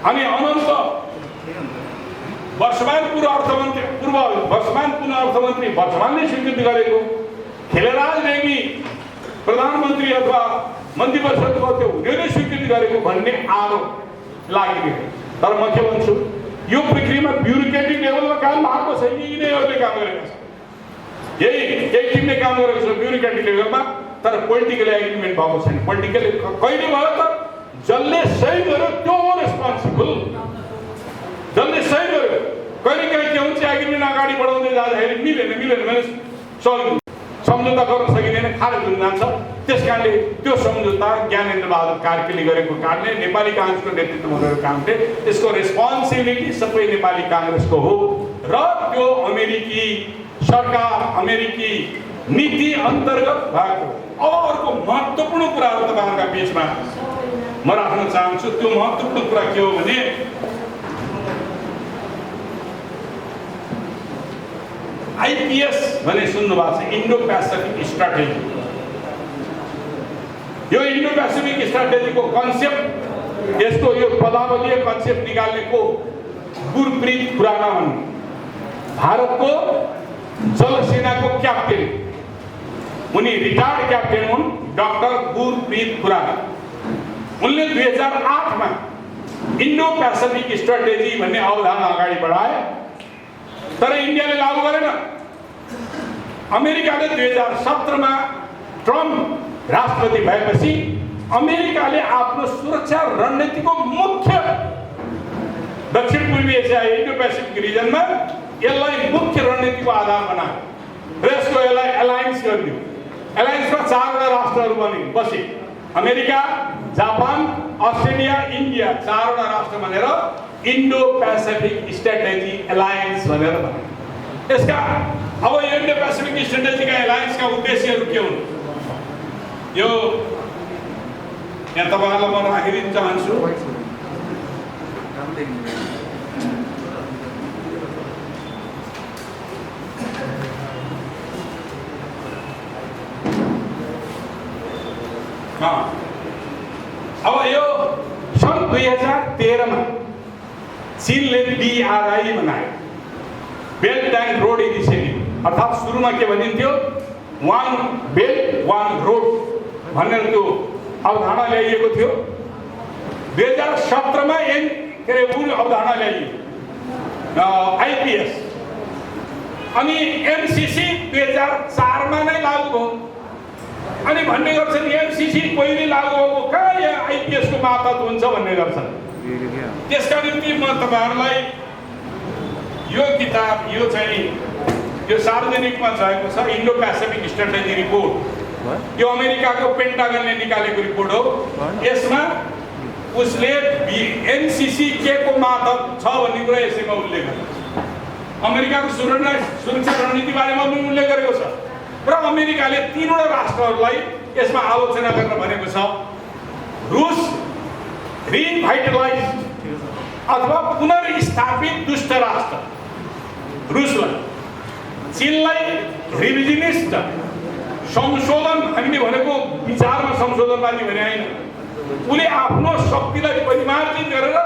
अनि अनन्त वर्षमान पूर्व अर्थमन्त्री वर्षमानले स्वीकृति गरेको, खेलराज रेग्मी प्रधानमन्त्री अथवा मन्त्री परिषदको त्यो उनीहरूले स्वीकृति गरेको भन्ने आरोप लागिरहेको। तर म के भन्छु, यो प्रक्रियामा ब्युरोक्रेटिक लेभलमा काम भएको छ, यिनीहरूले काम गरेका छन्। यही टिमले काम गरेको छ ब्युरोक्रेटिक लेभलमा, तर पोलिटिकल एग्रिमेन्ट भएको छैन। पोलिटिकल कहिले भयो त? जसले सही गर्यो त्यो हो रेस्पोन्सिबल, जसले सही गर्यो। कहिले काहीँ के हुन्छ, एग्रिमेन्ट अगाडि बढाउँदै जाँदाखेरि मिलेन भने सम्झौता गर्न सकिँदैन, खारेज हुन जान्छ। त्यसकारणले त्यो सम्झौता ज्ञानेन्द्र बहादुर कार्कीले गरेको कारणले, नेपाली काङ्ग्रेसको नेतृत्वमा गरेको कामले त्यसको रेस्पोन्सिबिलिटी सबै नेपाली काङ्ग्रेसको हो र त्यो अमेरिकी सरकार, अमेरिकी नीति अन्तर्गत भएको। अब अर्को महत्त्वपूर्ण कुराहरू तपाईँहरूका बीचमा म राख्न चाहन्छु। त्यो महत्त्वपूर्ण कुरा के हो भने आइपिएस भने सुन्नु भएको छ, इन्डो पेसिफिक स्ट्राटेजी। यो इन्डो पेसिफिक स्ट्राटेजीको कन्सेप्ट, यसको यो पदावलीय कन्सेप्ट निकाल्नेको गुरप्रीत खुराना भन्ने भारतको जलसेनाको क्याप्टेन, उनी रिटायर्ड क्याप्टेन हुन्, डाक्टर गुरप्रीत खुराना। उनले 2008 मा इन्डो पेसिफिक स्ट्राटेजी भन्ने अवधारणा अगाडि बढाए, तर इन्डियाले लागू गरेन। अमेरिकाले 2017 मा ट्रम्प राष्ट्रपति भएपछि अमेरिकाले आफ्नो सुरक्षा रणनीतिको मुख्य दक्षिण पूर्वी एसिया इन्डो पेसिफिक रिजनमा यसलाई मुख्य रणनीतिको आधार बनायो र यसको यसलाई एलायन्स गरिदियो। एलायन्समा 4वटा राष्ट्रहरू बसे, अमेरिका, जापान, अस्ट्रेलिया, इन्डिया, 4वटा राष्ट्र भनेर इन्डो पेसिफिक स्ट्राटेजी एलायन्स भनेर भन्यो। यसका अब यो इन्डो पेसिफिक स्ट्राटेजीका एलायन्सका उद्देश्यहरू के हुन्, यो यहाँ तपाईहरुलाई म राखिदिन चाहन्छु। अब यो सन् 2013 मा चीनले BRI बनायो, बेल्ट एन्ड रोड इनिसिएटिभ। अर्थात् सुरुमा के भनिन्थ्यो, वान बेल्ट वान रोड भनेर त्यो अवधारणा ल्याइएको थियो। 2017 मा अवधारणा ल्याइयो आइपिएस, अनि एमसिसी 2004 मा नै लागू भयो। अनि भन्ने गर्छन् एमसिसी पहिले लागू भएको कहाँ यहाँ आइपिएस को मातहत हुन्छ भन्ने गर्छन्। त्यसका निम्ति म तपाईहरुलाई यो किताब, यो चाहिँ यो सार्वजनिकमा भएको छ, इन्डो पेसिफिक स्ट्राटेजी रिपोर्ट। यो अमेरिकाको पेन्टागनले निकालेको रिपोर्ट हो। यसमा उसले एमसिसी के को मातहत छ भन्ने कुरा यसैमा उल्लेख गरेको छ। अमेरिकाको सुरक्षा रणनीति बारेमा पनि उल्लेख गरेको छ र अमेरिकाले 3वटा राष्ट्रहरूलाई यसमा आलोचना गर्न भनेको छ। रुस रिभाइटलाइज अथवा पुनर्स्थापित दुष्ट राष्ट्र रुसलाई, चीनलाई रिभिजनिस्ट संशोधन, हामीले भनेको विचारमा संशोधनवादी भने हैन, उले आफ्नो शक्तिलाई परिमार्जित गरेर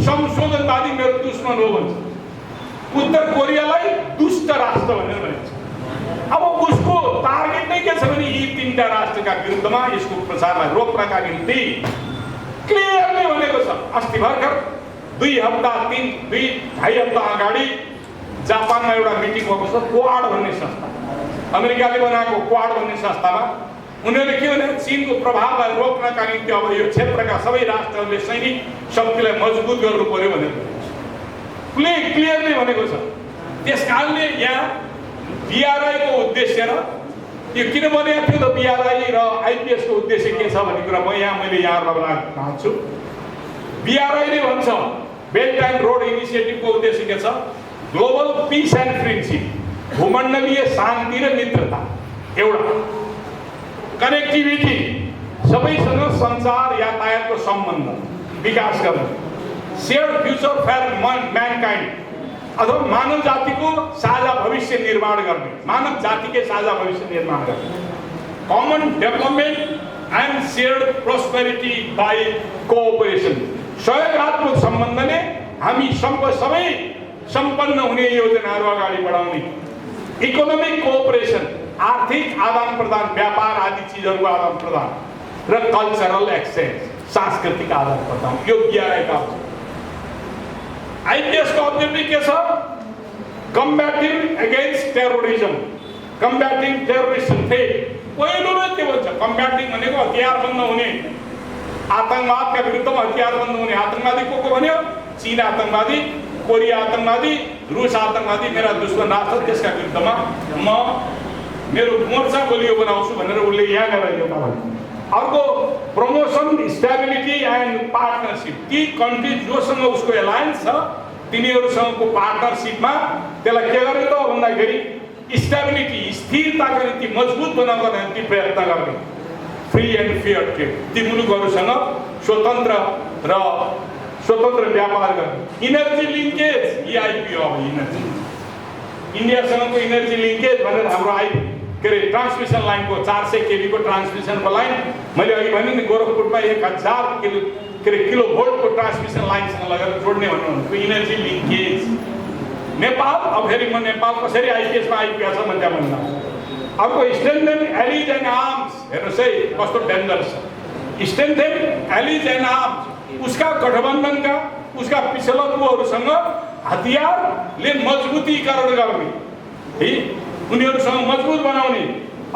संशोधनवादी मेरो दुश्मन हो भन्छ। उत्तर कोरियालाई दुष्ट राष्ट्र भनेर भनिन्छ। अब उसको टार्गेट नै के छ भने यी 3टा राष्ट्रका विरुद्धमा यसको प्रचारलाई रोक्नका निम्ति क्लियरली भनेको छ। अस्ति भर्खर 2 हप्ता अगाडि जापानमा एउटा मिटिङ भएको छ, क्वाड भन्ने संस्था, अमेरिकाले बनाएको क्वाड भन्ने संस्थामा उनीहरूले के भने चीनको प्रभावलाई रोक्नका निम्ति अब यो क्षेत्रका सबै राष्ट्रहरूले सैनिक शक्तिलाई मजबुत गर्नु पर्यो भनेर क्लियरली भनेको छ। त्यसकारणले यहाँ BRI को उद्देश्य र यो किन बनेको थियो त BRI र आइपिएस को उद्देश्य के छ भन्ने कुरा मैले यहाँहरुलाई भन्न चाहन्छु। BRI ले भन्छ बेल्ट एन्ड रोड इनिसिएटिभ को उद्देश्य के छ, ग्लोबल पीस एन्ड फ्रेन्डशिप, भूमण्डलीय शान्ति र मित्रता, एउटा कनेक्टिभिटी, सबैसँग संचार यातायातको सम्बन्ध विकास गर्ने, शेयर्ड फ्युचर फर म्यानकाइन्ड अथवा मानव जातिको साझा भविष्य निर्माण गर्ने, मानव जातिकै साझा भविष्य निर्माण गर्ने, common development and shared prosperity by cooperation, सहयोगात्मक सम्बन्धले हामी सबै सम्पन्न हुने योजनाहरू अगाडि बढाउने, इकोनोमिक कोअपरेसन, आर्थिक आदान प्रदान, व्यापार आदि चीजहरूको आदान प्रदान र कल्चरल एक्सचेन्ज, सांस्कृतिक आदान प्रदान, यो BRI का आइपिएस को अब्जेक्टिभ के छ, कम्ब्याटिङ अगेन्स्ट टेरोरिज्म, कम्ब्याटिङ टेरोरिस्ट थ्रेट। पहिलो नै के भन्छ, कम्ब्याटिङ भनेको हतियारबन्द हुने, आतंकवादका विरुद्धमा हतियारबन्द हुने। आतंकवादी को भन्यो, चीन आतंकवादी, कोरिया आतंकवादी, रुस आतंकवादी मेरा दुश्मन राष्ट्र, त्यसका विरुद्धमा म मेरो मोर्चा बलियो बनाउँछु भनेर उले यहाँ गरायो। अर्को प्रमोसन स्टेबिलिटी एन्ड पार्टनरशिप, ती कन्ट्री जोसँग उसको एलायन्स छ तिनीहरुसँगको पार्टनरशिपमा त्यसलाई के गर्ने त भन्दाखेरि स्टेबिलिटी, स्थिरताको निम्ति मजबुत बनाउनका निम्ति प्रयत्न गर्ने, फ्री एन्ड फेयर ट्रेड, ती मुलुकहरुसँग स्वतन्त्र व्यापार गर्ने इनर्जी लिङ्केज आइपिओ अब इनर्जी इन्डियासँगको इनर्जी लिङ्केज भनेर हाम्रो के अरे ट्रान्समिसन लाइनको 400 केबीको ट्रान्समिसनको लाइन मैले अघि भने नि गोरखपुरमा 1000 किलोभोल्टको ट्रान्समिसन लाइनसँग लगेर जोड्ने भन्नुभएको इनर्जी लिङ्केज नेपाल अब फेरि म नेपाल कसरी आइपिएसमा आइपुगेको छ भन्दा भन्दा अर्को स्ट्रेन्थेन एलिज एन्ड आर्म्स हेर्नुहोस् है कस्तो डेन्जरस छ स्ट्रेन्थेन एलिज एन्ड आर्म्स उसका गठबन्धनका उसका पिछलत्वहरूसँग हतियारले मजबुतीकरण गर्ने है उनीहरूसँग मजबुत बनाउने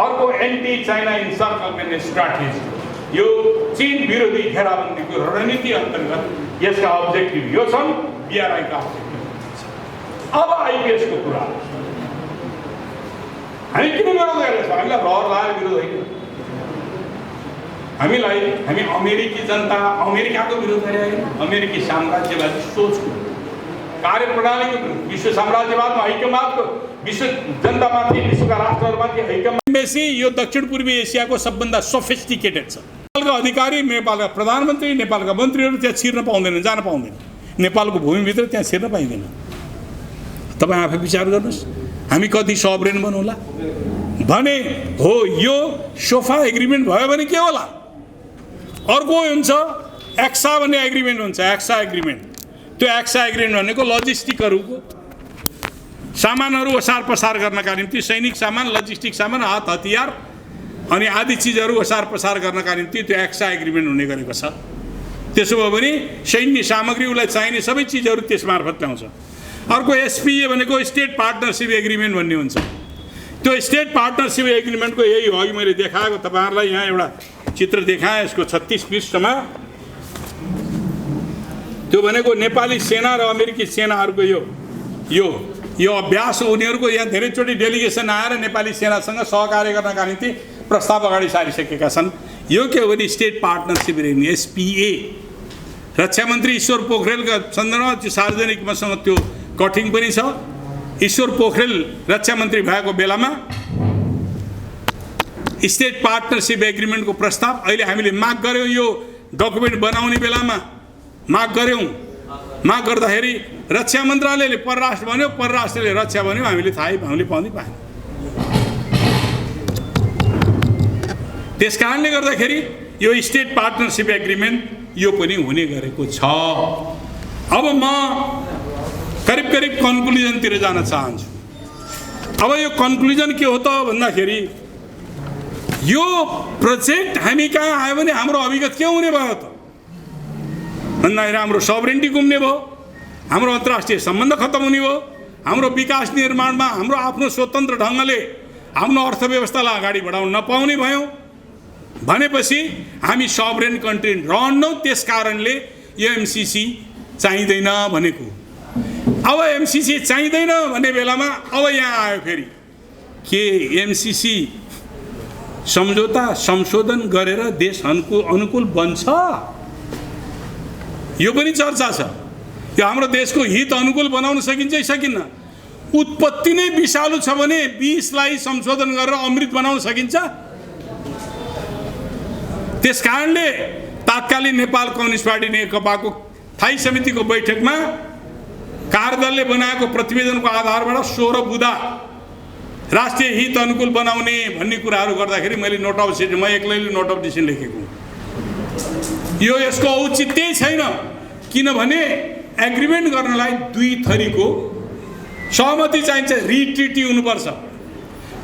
अर्को एन्टी चाइना इन्सर्कलमेन्ट स्ट्राटेजी यो चीन विरोधी घेराबन्दीको रणनीति अन्तर्गत यसका अब्जेक्टिभ यो छन् बिआरआईका अब्जेक्टिभ अब आइपिएसको कुरा हामी किन विरोध गरेका छौँ हामीलाई रहर लाएर विरोध होइन हामी अमेरिकी जनता अमेरिकाको विरोध गरे होइन अमेरिकी साम्राज्यवादी सोचको कार्यप्रणालीको विरुद्ध विश्व साम्राज्यवादमा ऐक्यवादको विश्व जनतामाथि विश्वका राष्ट्रहरूमाथि ऐक्यवाद यो दक्षिण पूर्वी एसियाको सबभन्दा सोफिस्टिकेटेड छ नेपालका अधिकारी नेपालका प्रधानमन्त्री नेपालका मन्त्रीहरू त्यहाँ छिर्न पाउँदैन जान पाउँदैन नेपालको भूमिभित्र त्यहाँ छिर्न पाइँदैन तपाईँ आफै विचार गर्नुहोस् हामी कति सबरेन बनौला भने हो यो सोफा एग्रिमेन्ट भयो भने के होला अर्को हुन्छ एक्सा भन्ने एग्रिमेन्ट हुन्छ एक्सा एग्रिमेन्ट त्यो एक्सा एग्रिमेन्ट भनेको लजिस्टिकहरूको सामानहरू ओसार पसार गर्नका निम्ति सैनिक सामान लजिस्टिक सामान हात हतियार अनि आदि चिजहरू ओसार पसार गर्नका निम्ति त्यो एक्सा एग्रिमेन्ट हुने गरेको छ त्यसो भयो भने सैन्य सामग्री उसलाई चाहिने सबै चिजहरू त्यस मार्फत ल्याउँछ अर्को एसपीए भनेको स्टेट पार्टनरसिप एग्रिमेन्ट भन्ने हुन्छ त्यो स्टेट पार्टनरसिप एग्रिमेन्टको यही हो अघि मैले देखाएको तपाईँहरूलाई यहाँ एउटा चित्र देखाएँ यसको 36 पृष्ठमा त्यो भनेको नेपाली सेना र अमेरिकी सेनाहरूको यो अभ्यास हो उनीहरूको यहाँ धेरैचोटि डेलिगेसन आएर नेपाली सेनासँग सहकार्य गर्नका निम्ति प्रस्ताव अगाडि सारिसकेका छन् यो के हो भने स्टेट पार्टनरसिप एग्रिमेन्ट एसपीए रक्षा मन्त्री ईश्वर पोखरेलका सन्दर्भमा त्यो सार्वजनिक मसँग त्यो कटिङ पनि छ ईश्वर पोखरेल रक्षा मन्त्री भएको बेलामा स्टेट पार्टनरसिप एग्रिमेन्टको प्रस्ताव अहिले हामीले माग गर्यौँ यो डकुमेन्ट बनाउने बेलामा माग गर्दाखेरि रक्षा मन्त्रालयले परराष्ट्र भन्यो परराष्ट्रले रक्षा भन्यो हामीले हामीले पाउँदै पाएन त्यस कारणले गर्दाखेरि यो स्टेट पार्टनरसिप एग्रिमेन्ट यो पनि हुने गरेको छ अब म करिब कन्क्लुजनतिर जान चाहन्छु अब यो कन्क्लुजन के हो त भन्दाखेरि यो प्रोजेक्ट हामी कहाँ आयो भने हाम्रो अभिगत के हुने भयो त भन्दाखेरि हाम्रो सभरेन्टी गुम्ने भयो हाम्रो अन्तर्राष्ट्रिय सम्बन्ध खत्म हुने भयो हाम्रो विकास निर्माणमा हाम्रो आफ्नो स्वतन्त्र ढङ्गले आफ्नो अर्थव्यवस्थालाई अगाडि बढाउन नपाउने भयौँ भनेपछि हामी सभरेन कन्ट्री रहन्नौँ त्यस कारणले यो एमसिसी चाहिँदैन भनेको अब एमसिसी चाहिँदैन भन्ने बेलामा अब यहाँ आयो फेरि के एमसिसी सम्झौता संशोधन गरेर देश अनुकूल बन्छ यो पनि चर्चा छ यो हाम्रो देशको हित अनुकूल बनाउन सकिन्छ कि सकिन्न उत्पत्ति नै विषालु छ भने विषलाई संशोधन गरेर अमृत बनाउन सकिन्छ त्यस कारणले तात्कालीन नेपाल कम्युनिस्ट पार्टी नेकपाको स्थायी समितिको बैठकमा कार्यदलले बनाएको प्रतिवेदनको आधारबाट 16 बुँदा राष्ट्रिय हित अनुकूल बनाउने भन्ने कुराहरू गर्दाखेरि मैले नोट अफ डिसिजन म एक्लैले नोट अफ डिसिजन लेखेको यो यसको औचित्य छैन किनभने एग्रिमेन्ट गर्नलाई दुई थरीको सहमति चाहिन्छ रिट्रिटी हुनुपर्छ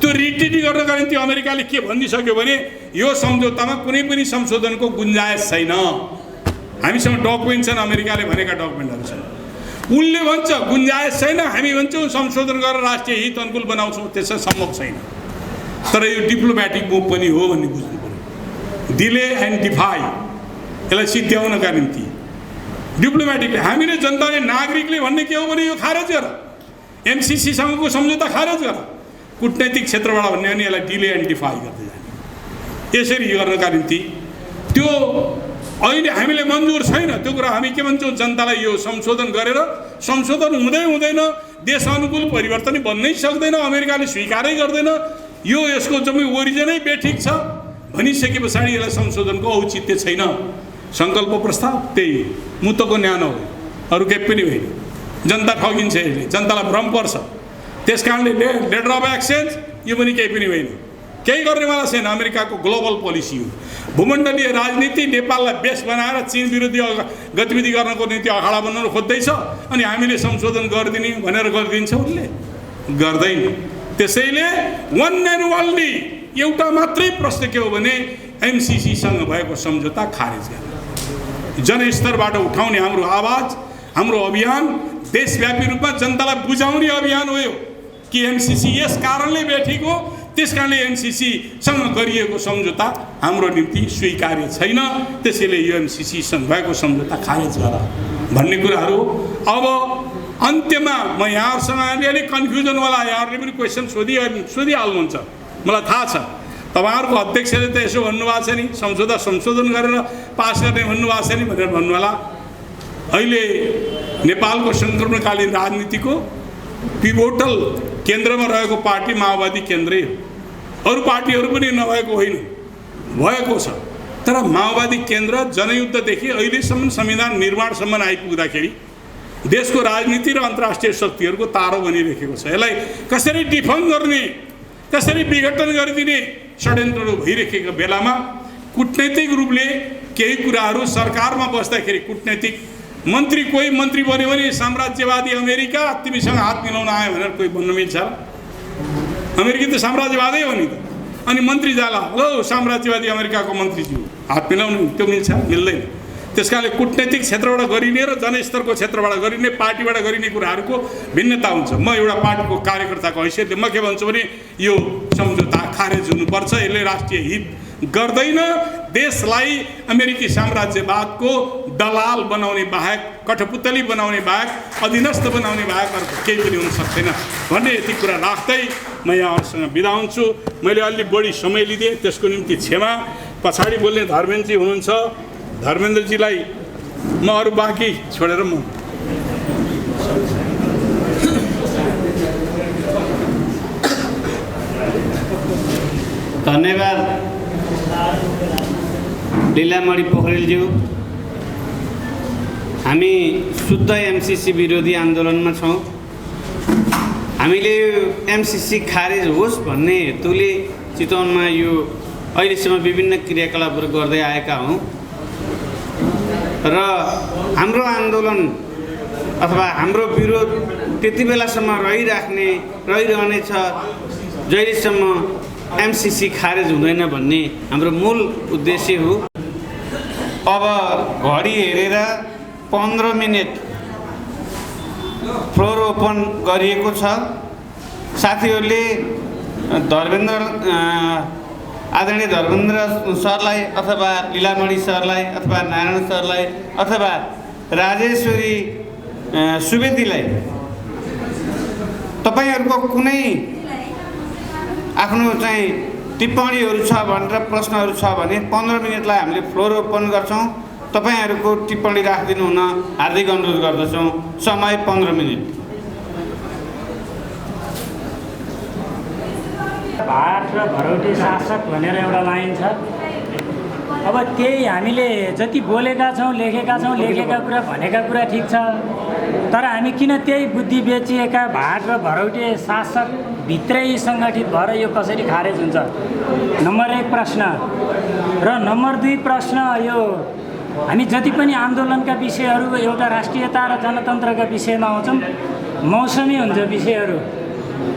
त्यो रिट्रिटी गर्नका निम्ति अमेरिकाले के भनिसक्यो भने यो सम्झौतामा कुनै पनि संशोधनको गुन्जायस छैन हामीसँग डकुमेन्ट छन् अमेरिकाले भनेका डकुमेन्टहरू छन् उनले भन्छ गुन्जायस छैन हामी भन्छौँ संशोधन गरेर राष्ट्रिय हित अनुकूल बनाउँछौँ त्यसै सम्भव छैन तर यो डिप्लोमेटिक मुभ पनि हो भन्ने बुझ्नु पर्यो डिले एन्ड डिफाई यसलाई सिद्ध्याउनका निम्ति डिप्लोमेटिकले हामीले जनताले नागरिकले भन्ने के हो भने यो खारेज गर एमसिसीसँगको सम्झौता खारेज गर कूटनैतिक क्षेत्रबाट भन्ने भने यसलाई डिले एन्ड डिफाई गर्दै जाने यसरी गर्नका निम्ति त्यो अहिले हामीले मन्जुर छैन त्यो कुरा हामी के भन्छौँ जनतालाई यो संशोधन गरेर संशोधन हुँदै हुँदैन देश अनुकूल परिवर्तन बन्नै सक्दैन अमेरिकाले स्वीकारै गर्दैन यो यसको जम्मै ओरिजिनै बेठिक छ भनिसके पछाडि यसलाई संशोधनको औचित्य छैन सङ्कल्प प्रस्ताव त्यही मुतको न्यानो हो, अरू केही पनि होइन। जनता ठगिन्छ, यसले जनतालाई भ्रम पर्छ। त्यस कारणले लेटर अफ एक्सचेन्ज यो पनि केही पनि होइन, केही गर्नेवाला छैन। अमेरिकाको ग्लोबल पोलिसी हो। भूमण्डलीय राजनीति नेपाललाई बेस बनाएर चीन विरुद्ध गतिविधि गर्नको निम्ति अखाडा बनाउन खोज्दैछ, अनि हामीले संशोधन गरिदिने भनेर गरिदिन्छ, उसले गर्दैन। त्यसैले वान एन्ड ओन्ली एउटा मात्रै प्रश्न के हो भने एमसिसीसँग भएको सम्झौता खारेज गर्ने, जनस्तरबाट उठाउने हाम्रो आवाज, हाम्रो अभियान, देशव्यापी रूपमा जनतालाई बुझाउने अभियान हो यो कि एमसिसी यस कारणले बेठेको, त्यस कारणले एमसिसीसँग गरिएको सम्झौता हाम्रो निम्ति स्वीकार्य छैन, त्यसैले यो एमसिसीसँग भएको सम्झौता खारेज गर भन्ने कुराहरू। अब अन्त्यमा म यहाँहरूसँग अलिअलि कन्फ्युजनवाला, यहाँहरूले पनि क्वेसन सोधिहाल्नुहुन्छ, मलाई थाहा छ। तपाईँहरूको अध्यक्षले त यसो भन्नुभएको छ नि, संशोधन गरेर पास गर्ने भन्नुभएको छ नि भनेर भन्नु होला। अहिले नेपालको सङ्क्रमणकालीन राजनीतिको पिभोटल केन्द्रमा रहेको पार्टी माओवादी केन्द्रै हो, अरू पार्टीहरू पनि नभएको होइन, भएको छ। तर माओवादी केन्द्र जनयुद्धदेखि अहिलेसम्म संविधान निर्माणसम्म आइपुग्दाखेरि देशको राजनीति र अन्तर्राष्ट्रिय शक्तिहरूको तारो बनिरहेको छ। यसलाई कसरी डिफङ गर्ने, कसरी विघटन गरिदिने षड्यन्त्रहरू भइरहेको बेलामा कूटनैतिक रूपले केही कुराहरू सरकारमा बस्दाखेरि कूटनैतिक मन्त्री, कोही मन्त्री बन्यो भने साम्राज्यवादी अमेरिका तिमीसँग हात मिलाउन आयो भनेर कोही भन्न मिल्छ? अमेरिकी त साम्राज्यवादै हो नि त। अनि मन्त्री जाला, हेलो साम्राज्यवादी अमेरिकाको मन्त्रीज्यू हात मिलाउनु, त्यो मिल्छ? मिल्दैन। त्यस कारणले कूटनैतिक क्षेत्रबाट गरिने र जनस्तरको क्षेत्रबाट गरिने, पार्टीबाट गरिने कुराहरूको भिन्नता हुन्छ। म एउटा पार्टीको कार्यकर्ताको हैसियतले म के भन्छु भने यो सम्झौता खारेज हुनुपर्छ। यसले राष्ट्रिय हित गर्दैन, देशलाई अमेरिकी साम्राज्यवादको दलाल बनाउने बाहेक, कठपुतली बनाउने बाहेक, अधीनस्थ बनाउने बाहेक अरू केही पनि हुन सक्दैन भन्ने यति कुरा राख्दै म यहाँहरूसँग बिदा हुन्छु। मैले अलि बढी समय लिदिएँ, त्यसको निम्ति क्षमा। पछाडि बोल्ने धर्मेन्द्रजी हुनुहुन्छ, धर्मेन्द्रजीलाई म अरू बाँकी छोडेर म धन्यवाद लीलामणि पोखरेलज्यू। हामी शुद्ध एमसिसी विरोधी आन्दोलनमा छौँ। हामीले एमसिसी खारेज होस् भन्ने हेतुले चितवनमा यो अहिलेसम्म विभिन्न क्रियाकलापहरू गर्दै आएका हौँ र हाम्रो आन्दोलन अथवा हाम्रो विरोध त्यति बेलासम्म रहिरहनेछ जहिलेसम्म एमसिसी खारेज हुँदैन भन्ने हाम्रो मूल उद्देश्य हो। अब घडी हेरेर 15 मिनट फ्लोर ओपन गरिएको छ। साथीहरूले आदरणीय धर्मेन्द्र सरलाई अथवा लीलामणि सरलाई अथवा नारायण सरलाई अथवा राजेश्वरी सुवेदीलाई तपाईँहरूको कुनै आफ्नो चाहिँ टिप्पणीहरू छ भनेर प्रश्नहरू छ भने 15 मिनटलाई हामीले फ्लोर ओपन गर्छौँ। तपाईँहरूको टिप्पणी राखिदिनु हुन हार्दिक अनुरोध गर्दछौँ। समय 15 मिनट। भाट र भरौटे शासक भनेर एउटा लाइन छ। अब त्यही हामीले जति बोलेका छौँ, लेखेका कुरा भनेका कुरा ठिक छ, तर हामी किन त्यही बुद्धि बेचिएका भाट र भरौटे शासक भित्रै सङ्गठित भएर यो कसरी खारेज हुन्छ? नम्बर 1 प्रश्न। र नम्बर 2 प्रश्न, यो हामी जति पनि आन्दोलनका विषयहरू एउटा राष्ट्रियता र जनतन्त्रका विषयमा आउँछौँ, मौसमी हुन्छ विषयहरू,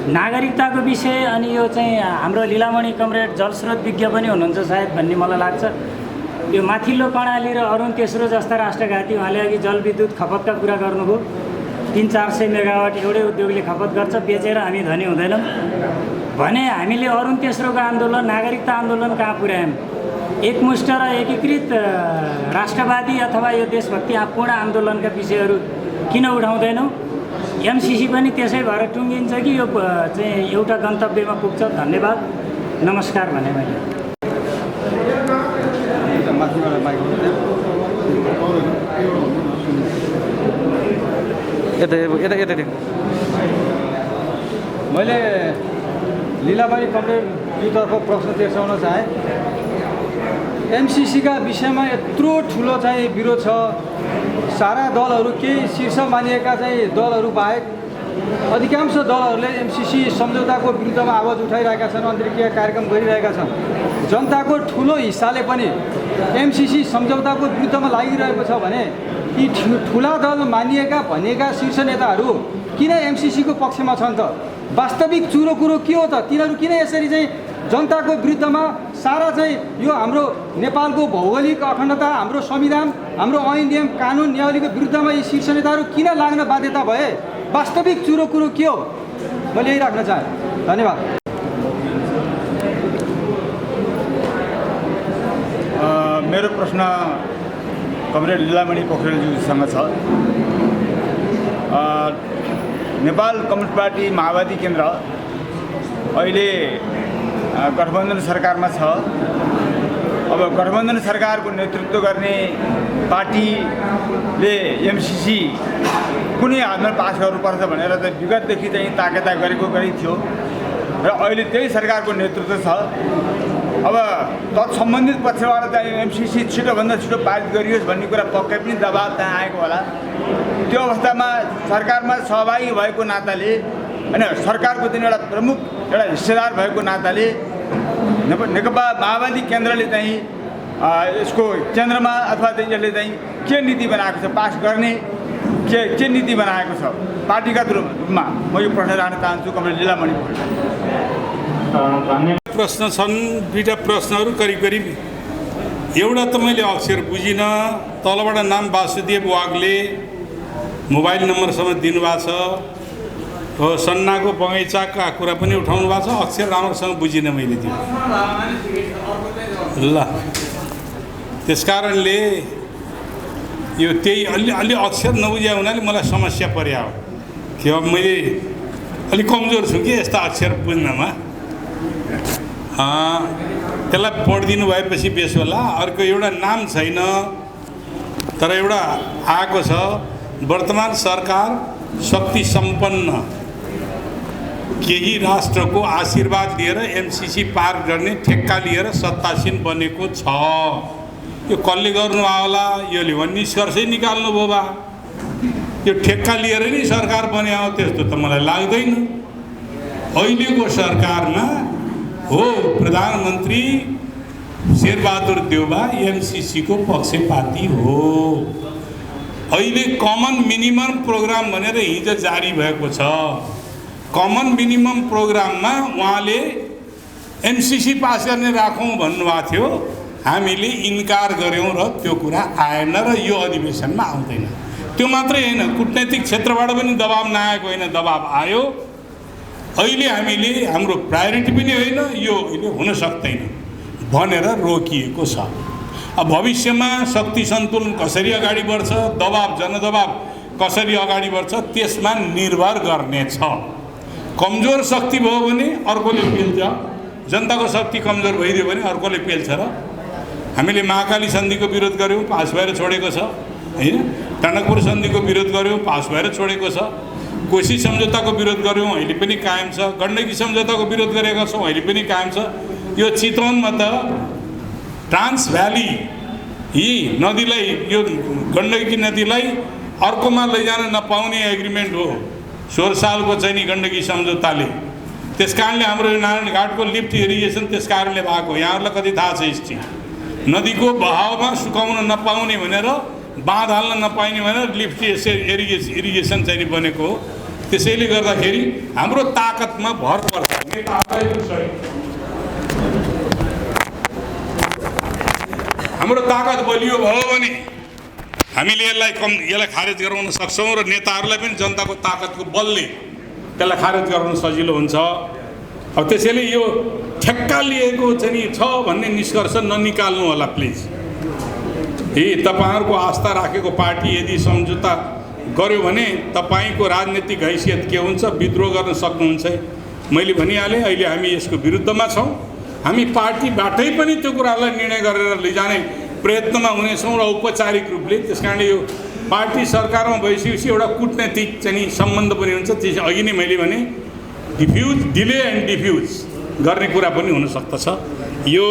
नागरिकताको विषय। अनि यो चाहिँ हाम्रो लीलामणि कमरेड जलस्रोत विज्ञ पनि हुनुहुन्छ सायद भन्ने मलाई लाग्छ। यो माथिल्लो कर्णाली र अरुण तेस्रो जस्ता राष्ट्रघाती, उहाँले अघि जलविद्युत खपतका कुरा गर्नुभयो। 300-400 मेगावाट एउटै उद्योगले खपत गर्छ, बेचेर हामी धनी हुँदैनौँ भने हामीले अरुण तेस्रोको आन्दोलन, नागरिकता आन्दोलन कहाँ पुर्यायौँ? एकमुष्ट र एकीकृत राष्ट्रवादी अथवा यो देशभक्ति पूर्ण आन्दोलनका विषयहरू किन उठाउँदैनौँ? एमसिसी पनि त्यसै भएर टुङ्गिन्छ कि यो चाहिँ एउटा गन्तव्यमा पुग्छ? धन्यवाद, नमस्कार भने मैले। मैले लीलामणि कमरेडज्यूतर्फ प्रश्न तेर्साउन चाहेँ। एमसिसीका विषयमा यत्रो ठुलो चाहिँ विरोध छ। सारा दलहरू केही शीर्ष मानिएका चाहिँ दलहरू बाहेक अधिकांश दलहरूले एमसिसी सम्झौताको विरुद्धमा आवाज उठाइरहेका छन्, अन्तर्क्रिया कार्यक्रम गरिरहेका छन्। जनताको ठुलो हिस्साले पनि एमसिसी सम्झौताको विरुद्धमा लागिरहेको छ भने यी ठुला दल मानिएका भनिएका शीर्ष नेताहरू किन एमसिसीको पक्षमा छन् त? वास्तविक चुरो कुरो के हो त? तिनीहरू किन यसरी चाहिँ जनताको विरुद्धमा सारा चाहिँ यो हाम्रो नेपालको भौगोलिक अखण्डता, हाम्रो संविधान, हाम्रो ऐन नियम कानुन नियमको विरुद्धमा यी शीर्ष नेताहरू किन लाग्न बाध्यता भए? वास्तविक चुरो कुरो के हो? मैले यही राख्न चाहेँ। धन्यवाद। मेरो प्रश्न कमरेड लीलामणि पोखरेलज्यूसँग छ। नेपाल कम्युनिस्ट पार्टी माओवादी केन्द्र अहिले गठबन्धन सरकारमा छ। अब गठबन्धन सरकारको नेतृत्व गर्ने पार्टीले एमसिसी कुनै हातमा पास गर्नुपर्छ भनेर चाहिँ विगतदेखि चाहिँ ताकेता गरेको थियो र अहिले त्यही सरकारको नेतृत्व छ। अब तत्सम्बन्धित पक्षबाट चाहिँ एमसिसी छिटोभन्दा छिटो पारित गरियोस् भन्ने कुरा पक्कै पनि दबाब त्यहाँ आएको होला। त्यो अवस्थामा सरकारमा सहभागी भएको नाताले होइन, सरकारको दिन एउटा प्रमुख एउटा हिस्सेदार भएको नाताले नेकपा माओवादी केन्द्रले चाहिँ यसको केन्द्रमा अथवा चाहिँ यसले चाहिँ के नीति बनाएको छ, पास गर्ने के नीति बनाएको छ पार्टीका रूपमा? म यो प्रश्न राख्न चाहन्छु कमरेड लीलामणि पोखरेल। प्रश्न छन्, दुईटा प्रश्नहरू करिब करिब। एउटा त मैले अक्षर बुझिनँ। तलबाट नाम वासुदेव वाग्ले, मोबाइल नम्बरसम्म दिनुभएको छ। हो, सन्नाको बगैँचाका कुरा पनि उठाउनु भएको छ। अक्षर राम्रोसँग बुझिनँ मैले त्यो। ल, त्यस कारणले यो त्यही अलि अक्षर नबुझ्या हुनाले मलाई समस्या पर्या हो कि अब मैले अलिक कमजोर छु कि यस्ता अक्षर बुझ्नमा। त्यसलाई पढिदिनु भएपछि बेस होला। अर्को एउटा नाम छैन, तर एउटा आएको छ, वर्तमान सरकार शक्ति सम्पन्न केही राष्ट्रको आशीर्वाद लिएर एमसिसी पार गर्ने ठेक्का लिएर सत्तासीन बनेको छ। यो कसले गर्नु होला? योले भने निष्कर्षै निकाल्नु भयो बा। यो ठेक्का लिएर नै सरकार बने हो त्यस्तो त मलाई लाग्दैन। अहिलेको सरकारमा हो प्रधानमन्त्री शेरबहादुर देउबा एमसिसीको पक्षपाती हो। अहिले कमन मिनिमम प्रोग्राम भनेर हिजो जारी भएको छ। कमन मिनिमम प्रोग्राममा उहाँले एमसिसी पास गर्ने राखौँ भन्नुभएको थियो। हामीले इन्कार गऱ्यौँ र त्यो कुरा आएन र यो अधिवेशनमा आउँदैन। त्यो मात्रै होइन, कूटनैतिक क्षेत्रबाट पनि दबाब नआएको होइन, दबाब आयो। अहिले हामीले हाम्रो प्रायोरिटी पनि होइन, यो अहिले हुन सक्दैन भनेर रोकिएको छ। अब भविष्यमा शक्ति सन्तुलन कसरी अगाडि बढ्छ, दबाब जनदबाब कसरी अगाडि बढ्छ, त्यसमा निर्भर गर्नेछ। कमजोर शक्ति भयो भने अर्कोले पेल्छ, जनताको शक्ति कमजोर भइदियो भने अर्कोले पेल्छ। र हामीले महाकाली सन्धिको विरोध गऱ्यौँ, पास भएर छोडेको छ होइन। टनकपुर सन्धिको विरोध गऱ्यौँ, पास भएर छोडेको छ। कोशी सम्झौताको विरोध गऱ्यौँ, अहिले पनि कायम छ। गण्डकी सम्झौताको विरोध गरेका छौँ, अहिले पनि कायम छ। यो चितवनमा त ट्रान्स भ्याली यी नदीलाई, यो गण्डकी नदीलाई अर्कोमा लैजान नपाउने एग्रिमेन्ट हो 16 सालको चाहिँ नि गण्डकी सम्झौताले। त्यस कारणले हाम्रो यो नारायण घाटको लिफ्ट इरिगेसन त्यस कारणले भएको। यहाँहरूलाई कति थाहा छ हिस्ट्री? नदीको बहावमा सुकाउन नपाउने भनेर, बाँध हाल्न नपाइने भनेर लिफ्ट इरिगेसन चाहिँ बनेको हो। त्यसैले गर्दाखेरि हाम्रो ताकतमा भर पर्छ। हाम्रो ताकत बलियो भयो भने हामीले यसलाई खारेज गराउन सक्छौँ र नेताहरूलाई पनि जनताको ताकतको बलले त्यसलाई खारेज गराउन सजिलो हुन्छ। अब त्यसैले यो ठेक्का लिएको चाहिँ नि छ भन्ने निष्कर्ष ननिकाल्नु होला प्लिज। तपाईँहरूको आस्था राखेको पार्टी यदि सम्झौता गर्यो भने तपाईँको राजनीतिक हैसियत के हुन्छ, विद्रोह गर्न सक्नुहुन्छ। मैले भनिहालेँ, अहिले हामी यसको विरुद्धमा छौँ। हामी पार्टीबाटै पनि त्यो कुरालाई निर्णय गरेर लैजाने प्रयत्नमा हुनेछौँ र औपचारिक रूपले। त्यस कारणले यो पार्टी सरकारमा भइसकेपछि एउटा कूटनैतिक चाहिँ सम्बन्ध पनि हुन्छ। त्यस अघि नै मैले भने डिले एन्ड डिफ्युज गर्ने कुरा पनि हुन सक्दछ। यो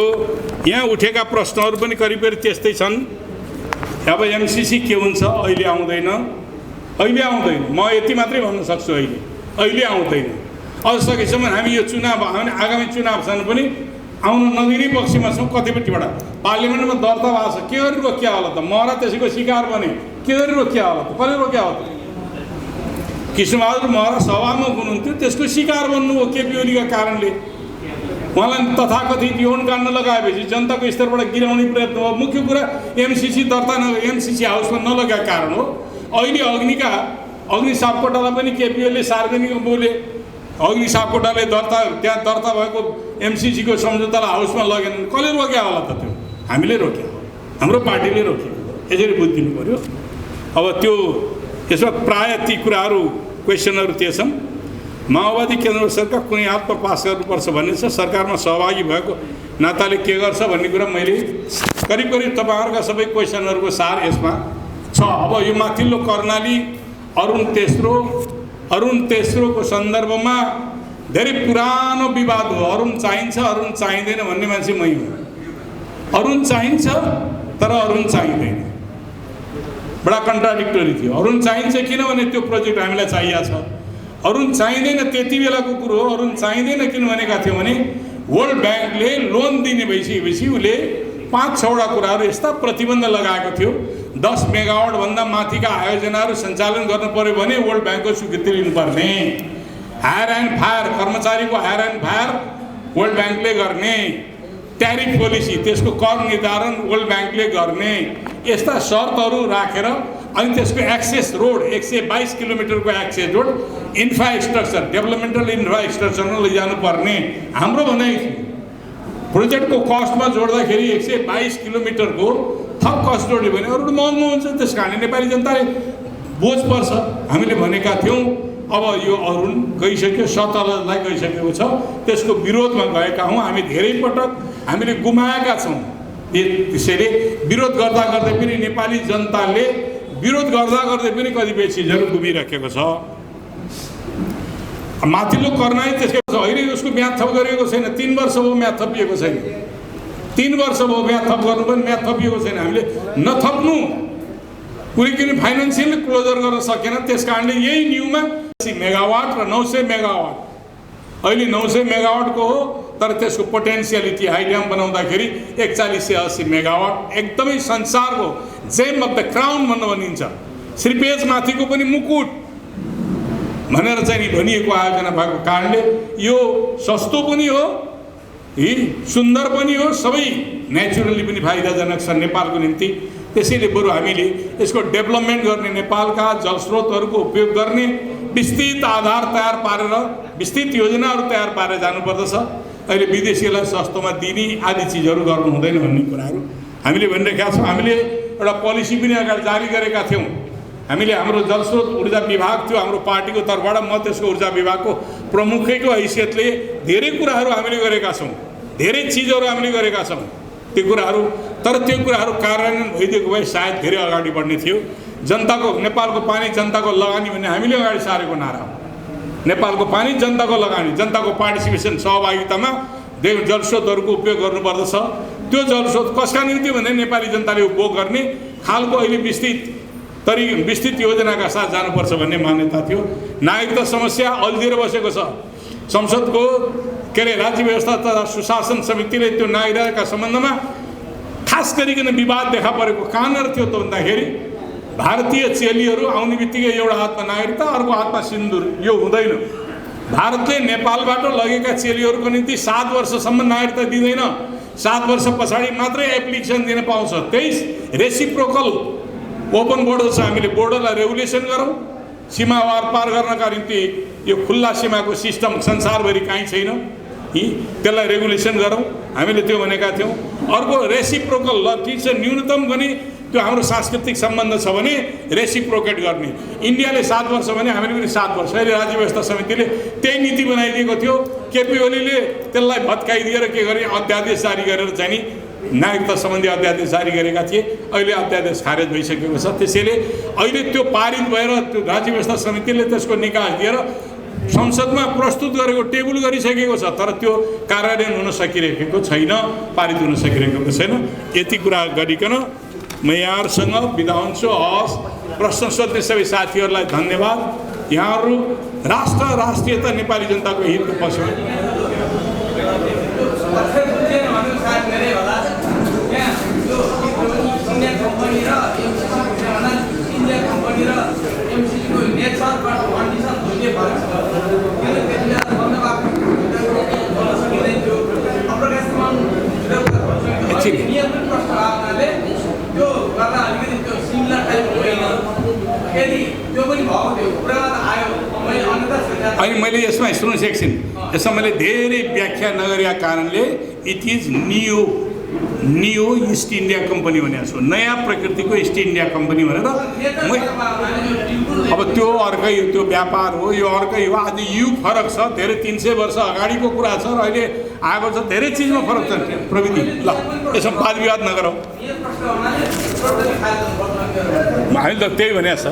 यहाँ उठेका प्रश्नहरू पनि करिब करिब त्यस्तै छन्। अब एमसिसी के हुन्छ, अहिले आउँदैन, म यति मात्रै भन्न सक्छु, अहिले आउँदैन। अझ सकेसम्म हामी यो चुनाव आगामी चुनावसम्म पनि आउन नदिने पक्षमा छौँ। कतिपट्टिबाट पार्लियामेन्टमा दर्ता भएको छ, के गरी रोकिया होला त? महरा त्यसैको शिकार बने, के गरी रोकिया होला त? कसले रोक्या हो त? कृष्णबहादुर महरा सभामुख हुनुहुन्थ्यो, त्यसको शिकार बन्नु हो केपी ओलीका कारणले। उहाँलाई तथाकथित यौन काण्ड लगाएपछि जनताको स्तरबाट गिराउने प्रयत्न हो। मुख्य कुरा एमसिसी दर्ता एमसिसी हाउसमा नलगाएको कारण हो। अहिले अग्नि सापकोटालाई पनि केपी ओलीले सार्वजनिक बोले, अग्नि सापकोटाले त्यहाँ दर्ता भएको एमसिसीको सम्झौतालाई हाउसमा लगेनन्। कसले रोक्या होला त? त्यो हामीले रोक्या, हाम्रो पार्टीले रोक्यो। यसरी बुझिदिनु पऱ्यो। अब त्यो यसमा प्रायः ती कुराहरू क्वेसनहरू त्यो छन्। माओवादी केन्द्र सरकार कुनै हात पर पास गर्नुपर्छ भन्ने छ। सरकारमा सहभागी भएको नाताले के गर्छ भन्ने कुरा मैले करिब तपाईँहरूका सबै क्वेसनहरूको सार यसमा छ। अब यो माथिल्लो कर्णाली अरुण तेस्रोको सन्दर्भमा धेरै पुरानो विवाद हो। अरुण चाहिन्छ, अरुण चाहिँदैन भन्ने मान्छे मै हुँ। अरुण चाहिन्छ तर अरुण चाहिँदैन, बडा कन्ट्राडिक्टरी थियो। अरुण चाहिन्छ किनभने त्यो प्रोजेक्ट हामीलाई चाहिएको छ। अरुण चाहिँदैन त्यति बेलाको कुरो हो। अरुण चाहिँदैन किन भनेका थियो भने वर्ल्ड ब्याङ्कले लोन दिने भइसकेपछि उसले 5-6वटा कुराहरू यस्ता प्रतिबन्ध लगाएको थियो। 10 मेगावाटभन्दा माथिका आयोजनाहरू सञ्चालन गर्नु पर्यो भने वर्ल्ड ब्याङ्कको स्वीकृति लिनुपर्ने। हायर एन्ड फायर, कर्मचारीको हायर एन्ड फायर वर्ल्ड ब्याङ्कले गर्ने। ट्यारिफ पोलिसी, त्यसको कर निर्धारण वर्ल्ड ब्याङ्कले गर्ने। यस्ता शर्तहरू राखेर अनि त्यसको एक्सेस रोड 122 किलोमिटरको एक्सेस रोड इन्फ्रास्ट्रक्चर, डेभलपमेन्टल इन्फ्रास्ट्रक्चरमा लैजानु पर्ने हाम्रो भनाइ थियो। प्रोजेक्टको कस्टमा जोड्दाखेरि 122 किलोमिटरको थप कस्ट जोड्यो भने अरू महँगो हुन्छ। त्यस कारणले नेपाली जनताले बोझ पर्छ हामीले भनेका थियौँ। अब यो अरुण गइसक्यो, 17 अदालतलाई गइसकेको छ। त्यसको विरोधमा गएका हौँ हामी। धेरै पटक हामीले गुमाएका छौँ। त्यसैले विरोध गर्दा गर्दै पनि नेपाली जनताले विरोध गर्दा गर्दै पनि कतिपय चिजहरू गुमिराखेको छ। माथिल्लो कर्णाली त्यसको अहिले उसको म्याद थप गरिएको छैन। 3 वर्ष भयो म्याद थपिएको छैन। 3 वर्ष भयो म्याद थप गर्नु पनि म्याद थपिएको छैन। हामीले नथप्नु कुनै किन फाइनेन्सियल क्लोजर गर्न सकेन। त्यस कारणले यही न्युमा 80 मेगावाट र 900 मेगावाट, अहिले 900 मेगावाटको हो तर त्यसको पोटेन्सियलिटी हाई ड्याम बनाउँदाखेरि 4180 मेगावाट एकदमै संसारको जेम अफ द क्राउन भनिन्छ। श्रीपेज माथिको पनि मुकुट भनेर चाहिँ भनिएको आयोजना भएको कारणले यो सस्तो पनि हो, सुन्दर पनि हो, सबै नेचुरली पनि फाइदाजनक छ नेपालको निम्ति। त्यसैले बरु हामीले यसको डेभलपमेन्ट गर्ने, नेपालका जलस्रोतहरूको उपयोग गर्ने, विस्तृत आधार तयार पारेर विस्तृत योजनाहरू तयार पारेर जानुपर्दछ। अहिले विदेशीलाई सस्तोमा दिने आदि चिजहरू गर्नु हुँदैन भन्ने कुराहरू हामीले भनिरहेका छौँ। हामीले एउटा पोलिसी पनि अगाडि जारी गरेका थियौँ। हामीले हाम्रो जलस्रोत ऊर्जा विभाग थियो हाम्रो पार्टीको तर्फबाट, म त्यसको ऊर्जा विभागको प्रमुखैको हैसियतले धेरै कुराहरू हामीले गरेका छौँ, धेरै चिजहरू हामीले गरेका छौँ त्यो कुराहरू। तर त्यो कुराहरू कार्यान्वयन भइदिएको भए सायद धेरै अगाडि बढ्ने थियो। जनताको, नेपालको पानी जनताको लगानी भन्ने हामीले अगाडि सारेको नारा हो। नेपालको पानी जनताको लगानी, जनताको पार्टिसिपेसन, सहभागितामा जलस्रोतहरूको उपयोग गर्नुपर्दछ। त्यो जलस्रोत कसका निम्ति भने नेपाली जनताले उपभोग गर्ने खालको अहिले विस्तृत योजनाका साथ जानुपर्छ भन्ने मान्यता थियो। नागरिकता समस्या अल्झिएर बसेको छ। संसदको राज्य व्यवस्था तथा सुशासन समितिले त्यो नागरिकताका सम्बन्धमा खास गरिकन विवाद देखा परेको कहाँनिर थियो त भन्दाखेरि भारतीय चेलीहरू आउने बित्तिकै एउटा हातमा नागरिकता अर्को हातमा सिन्दुर, यो हुँदैन। भारतले नेपालबाट लगेका चेलीहरूको निम्ति 7 वर्षसम्म नागरिकता दिँदैन। 7 वर्ष पछाडि मात्रै एप्लिकेसन दिन पाउँछ। 23 रेसिप्रोकल ओपन बोर्डर छ। हामीले बोर्डरलाई रेगुलेसन गरौँ। सीमा पार गर्नका निम्ति यो खुल्ला सीमाको सिस्टम संसारभरि कहीँ छैन, त्यसलाई रेगुलेसन गरौँ हामीले त्यो भनेका थियौँ। अर्को रेसिप्रोकल, ल ठिक छ, न्यूनतम पनि त्यो हाम्रो सांस्कृतिक सम्बन्ध छ भने रेसिप्रोकेट गर्ने। इन्डियाले 7 वर्ष भने हामीले पनि 7 वर्ष। अहिले राज्य व्यवस्था समितिले त्यही नीति बनाइदिएको थियो। केपी ओलीले त्यसलाई भत्काइदिएर के गरे, अध्यादेश जारी गरेर चाहिँ नि नागरिकता सम्बन्धी अध्यादेश जारी गरेका थिए। अहिले अध्यादेश खारेज भइसकेको छ। त्यसैले अहिले त्यो पारित भएर त्यो राज्य व्यवस्था समितिले त्यसको निकास दिएर संसदमा प्रस्तुत गरेको टेबल गरिसकेको छ, तर त्यो कार्यान्वयन हुन सकिरहेको छैन, पारित हुन सकिरहेको छैन। यति कुरा गरिकन म यहाँहरूसँग बिदा हुन्छु। हस्, प्रश्न सोध्ने सबै साथीहरूलाई धन्यवाद। यहाँहरू राष्ट्र राष्ट्रियता नेपाली जनताको हितको पक्षमा अनि मैले यसमा सुन्नुहोस् एकछिन, यसमा मैले धेरै व्याख्या नगरेका कारणले it is neo east India company भनेको छु, नयाँ प्रकृतिको इस्ट इन्डिया कम्पनी भनेर। अब त्यो अर्कै, त्यो व्यापार हो, यो अर्कै हो। आज युग फरक छ, धेरै 300 वर्ष अगाडिको कुरा छ र अहिले आएको छ, धेरै चिजमा फरक छ प्रविधि। ल, यसमा वाद विवाद नगरौँ, हामीले त त्यही भनेको छ।